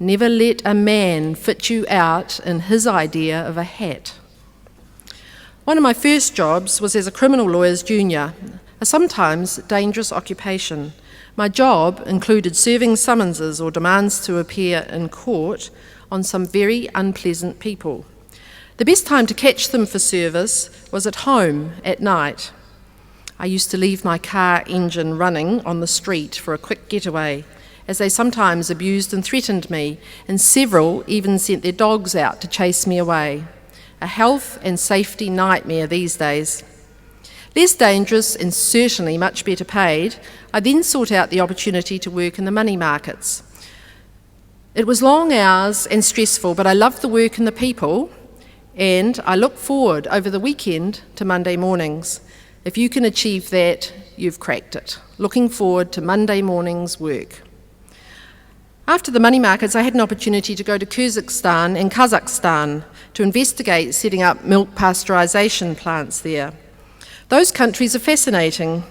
Never let a man fit you out in his idea of a hat. One of my first jobs was as a criminal lawyer's junior, a sometimes dangerous occupation. My job included serving summonses or demands to appear in court on some very unpleasant people. The best time to catch them for service was at home at night. I used to leave my car engine running on the street for a quick getaway, as they sometimes abused and threatened me, and several even sent their dogs out to chase me away. A health and safety nightmare these days. Less dangerous and certainly much better paid, I then sought out the opportunity to work in the money markets. It was long hours and stressful, but I loved the work and the people, and I look forward over the weekend to Monday mornings. If you can achieve that, you've cracked it. Looking forward to Monday morning's work. After the money markets, I had an opportunity to go to Kyrgyzstan and Kazakhstan to investigate setting up milk pasteurisation plants there. Those countries are fascinating.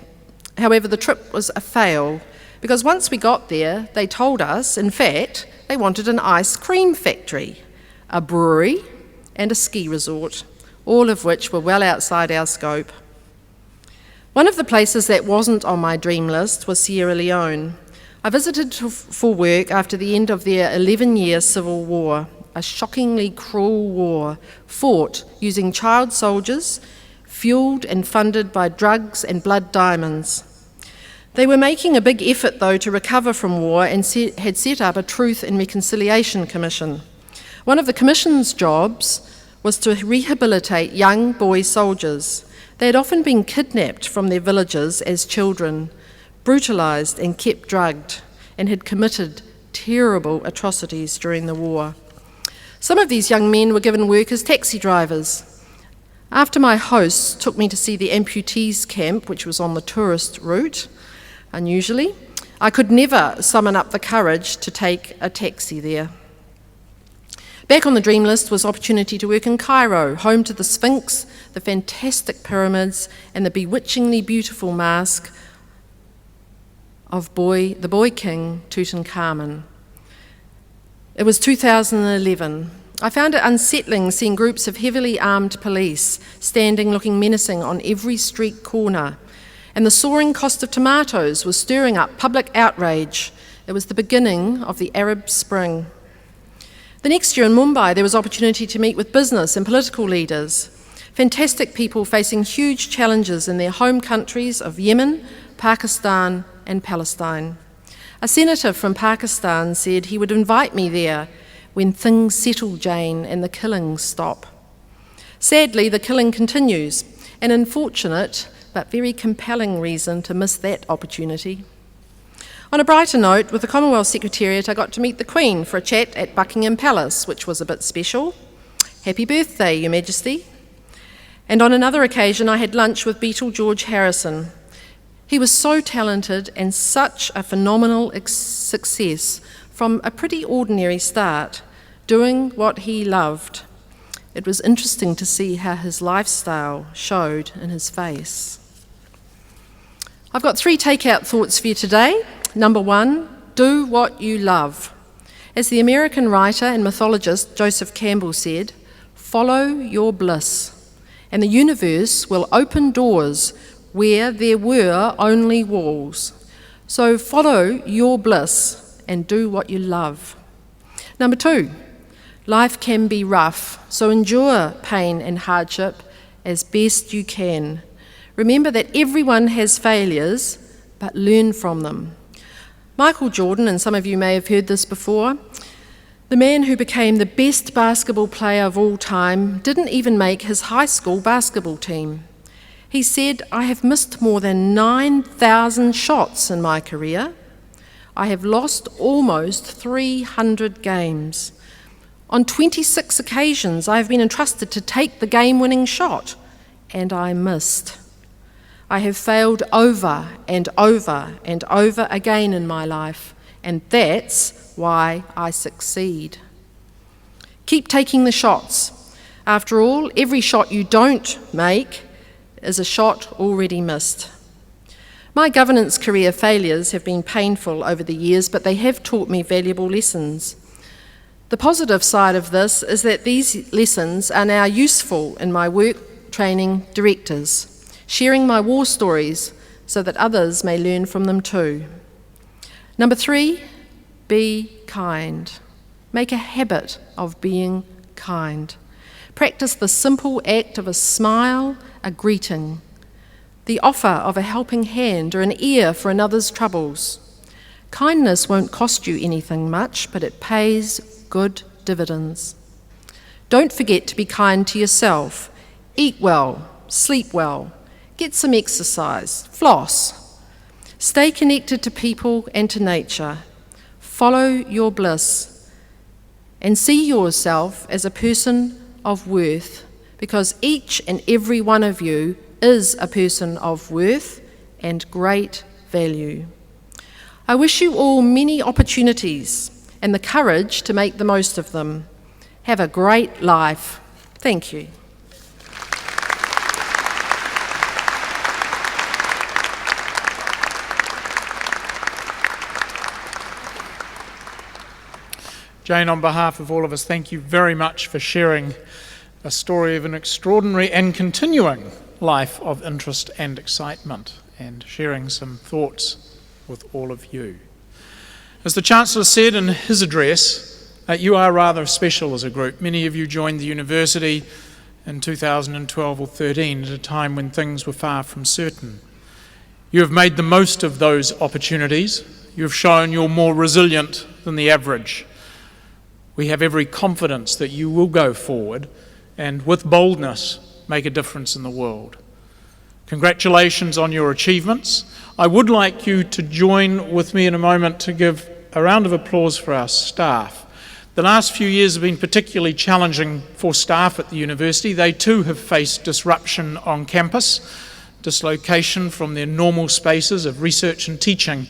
However, the trip was a fail, because once we got there, they told us, in fact, they wanted an ice cream factory, a brewery, and a ski resort, all of which were well outside our scope. One of the places that wasn't on my dream list was Sierra Leone. I visited for work after the end of their 11-year civil war, a shockingly cruel war fought using child soldiers, fueled and funded by drugs and blood diamonds. They were making a big effort, though, to recover from war and had set up a Truth and Reconciliation Commission. One of the commission's jobs was to rehabilitate young boy soldiers. They had often been kidnapped from their villages as children, brutalised and kept drugged, and had committed terrible atrocities during the war. Some of these young men were given work as taxi drivers. After my hosts took me to see the amputees camp, which was on the tourist route, unusually, I could never summon up the courage to take a taxi there. Back on the dream list was opportunity to work in Cairo, home to the Sphinx, the fantastic pyramids, and the bewitchingly beautiful mask of the boy king Tutankhamun. It was 2011. I found it unsettling seeing groups of heavily armed police standing looking menacing on every street corner, and the soaring cost of tomatoes was stirring up public outrage. It was the beginning of the Arab Spring. The next year in Mumbai, there was opportunity to meet with business and political leaders, fantastic people facing huge challenges in their home countries of Yemen, Pakistan, and Palestine. A senator from Pakistan said he would invite me there when things settle, Jane, and the killings stop. Sadly, the killing continues, an unfortunate but very compelling reason to miss that opportunity. On a brighter note, with the Commonwealth Secretariat, I got to meet the Queen for a chat at Buckingham Palace, which was a bit special. Happy birthday, Your Majesty. And on another occasion, I had lunch with Beatle George Harrison. He was so talented and such a phenomenal success from a pretty ordinary start, doing what he loved. It was interesting to see how his lifestyle showed in his face. I've got 3 takeout thoughts for you today. Number 1, do what you love. As the American writer and mythologist Joseph Campbell said, follow your bliss, and the universe will open doors where there were only walls. So follow your bliss and do what you love. Number 2, life can be rough, so endure pain and hardship as best you can. Remember that everyone has failures, but learn from them. Michael Jordan, and some of you may have heard this before, the man who became the best basketball player of all time, didn't even make his high school basketball team. He said, I have missed more than 9,000 shots in my career. I have lost almost 300 games. On 26 occasions, I have been entrusted to take the game-winning shot, and I missed. I have failed over and over and over again in my life, and that's why I succeed. Keep taking the shots. After all, every shot you don't make is a shot already missed. My governance career failures have been painful over the years, but they have taught me valuable lessons. The positive side of this is that these lessons are now useful in my work training directors, sharing my war stories so that others may learn from them too. Number 3, be kind. Make a habit of being kind. Practice the simple act of a smile, a greeting, the offer of a helping hand or an ear for another's troubles. Kindness won't cost you anything much, but it pays good dividends. Don't forget to be kind to yourself. Eat well, sleep well, get some exercise, floss. Stay connected to people and to nature. Follow your bliss and see yourself as a person of worth, because each and every one of you is a person of worth and great value. I wish you all many opportunities and the courage to make the most of them. Have a great life. Thank you. Jane, on behalf of all of us, thank you very much for sharing a story of an extraordinary and continuing life of interest and excitement, and sharing some thoughts with all of you. As the Chancellor said in his address, you are rather special as a group. Many of you joined the university in 2012 or 13 at a time when things were far from certain. You have made the most of those opportunities. You have shown you're more resilient than the average. We have every confidence that you will go forward and with boldness make a difference in the world. Congratulations on your achievements. I would like you to join with me in a moment to give a round of applause for our staff. The last few years have been particularly challenging for staff at the university. They too have faced disruption on campus, dislocation from their normal spaces of research and teaching,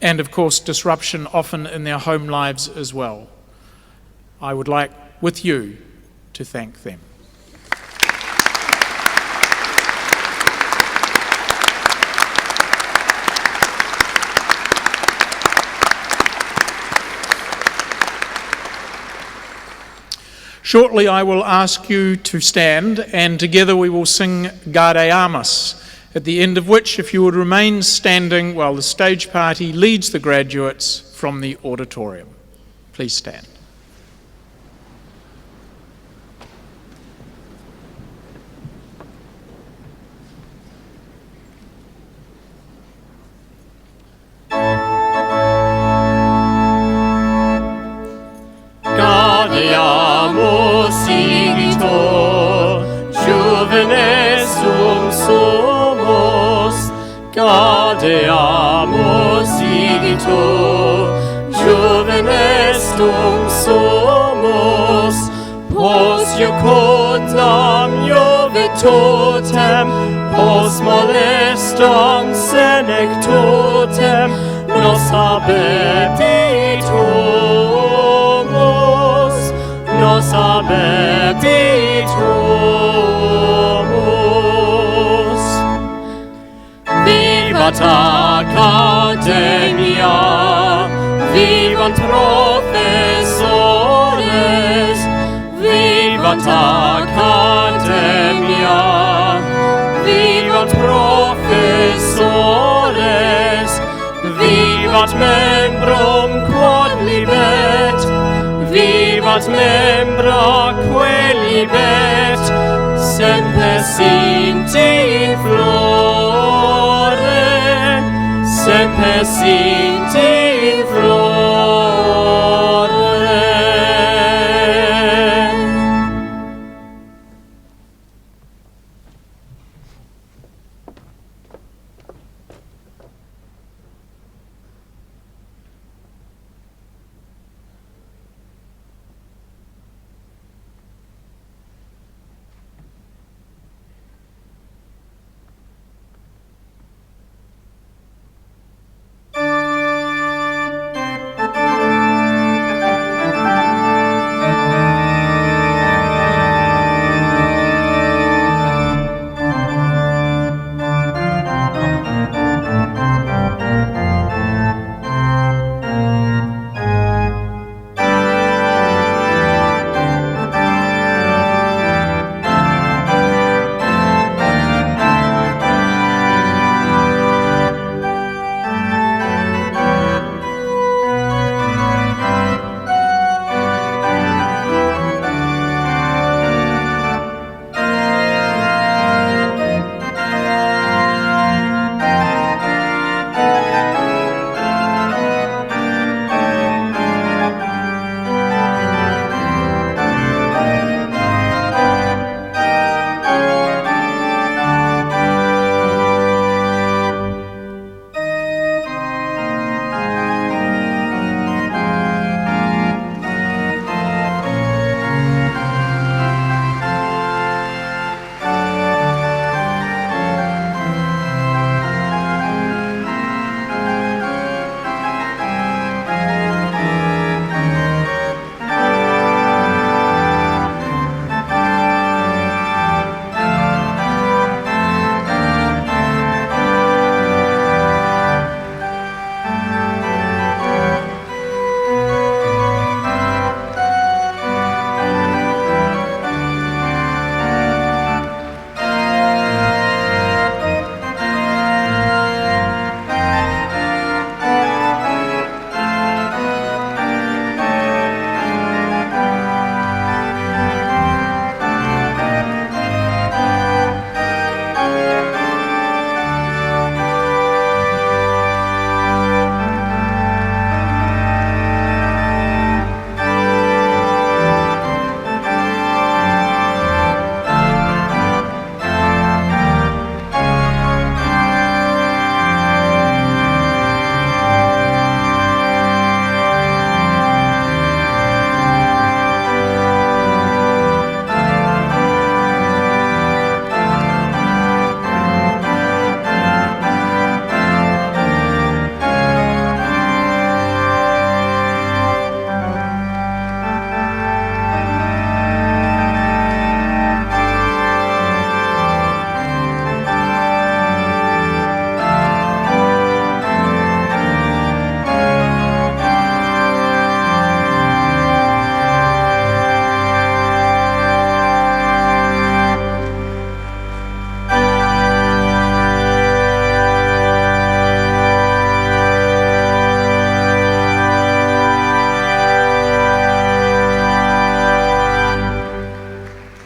and of course disruption often in their home lives as well. I would like, with you, to thank them. Shortly I will ask you to stand, and together we will sing Gaudeamus, at the end of which, if you would remain standing while the stage party leads the graduates from the auditorium. Please stand. Gaudeamus igitur, juvenes sumus. Gaudeamus igitur, juvenes sumus. Post iucundam juvetotem, post molestam senectotem, nos habebditumus, nos habebditumus. Vivat Academia, vivant professores, vivat Academia, vivant professores, vivat membrum quod libet, vivat membra quelibet, semper sint in flore, semper sint in flore.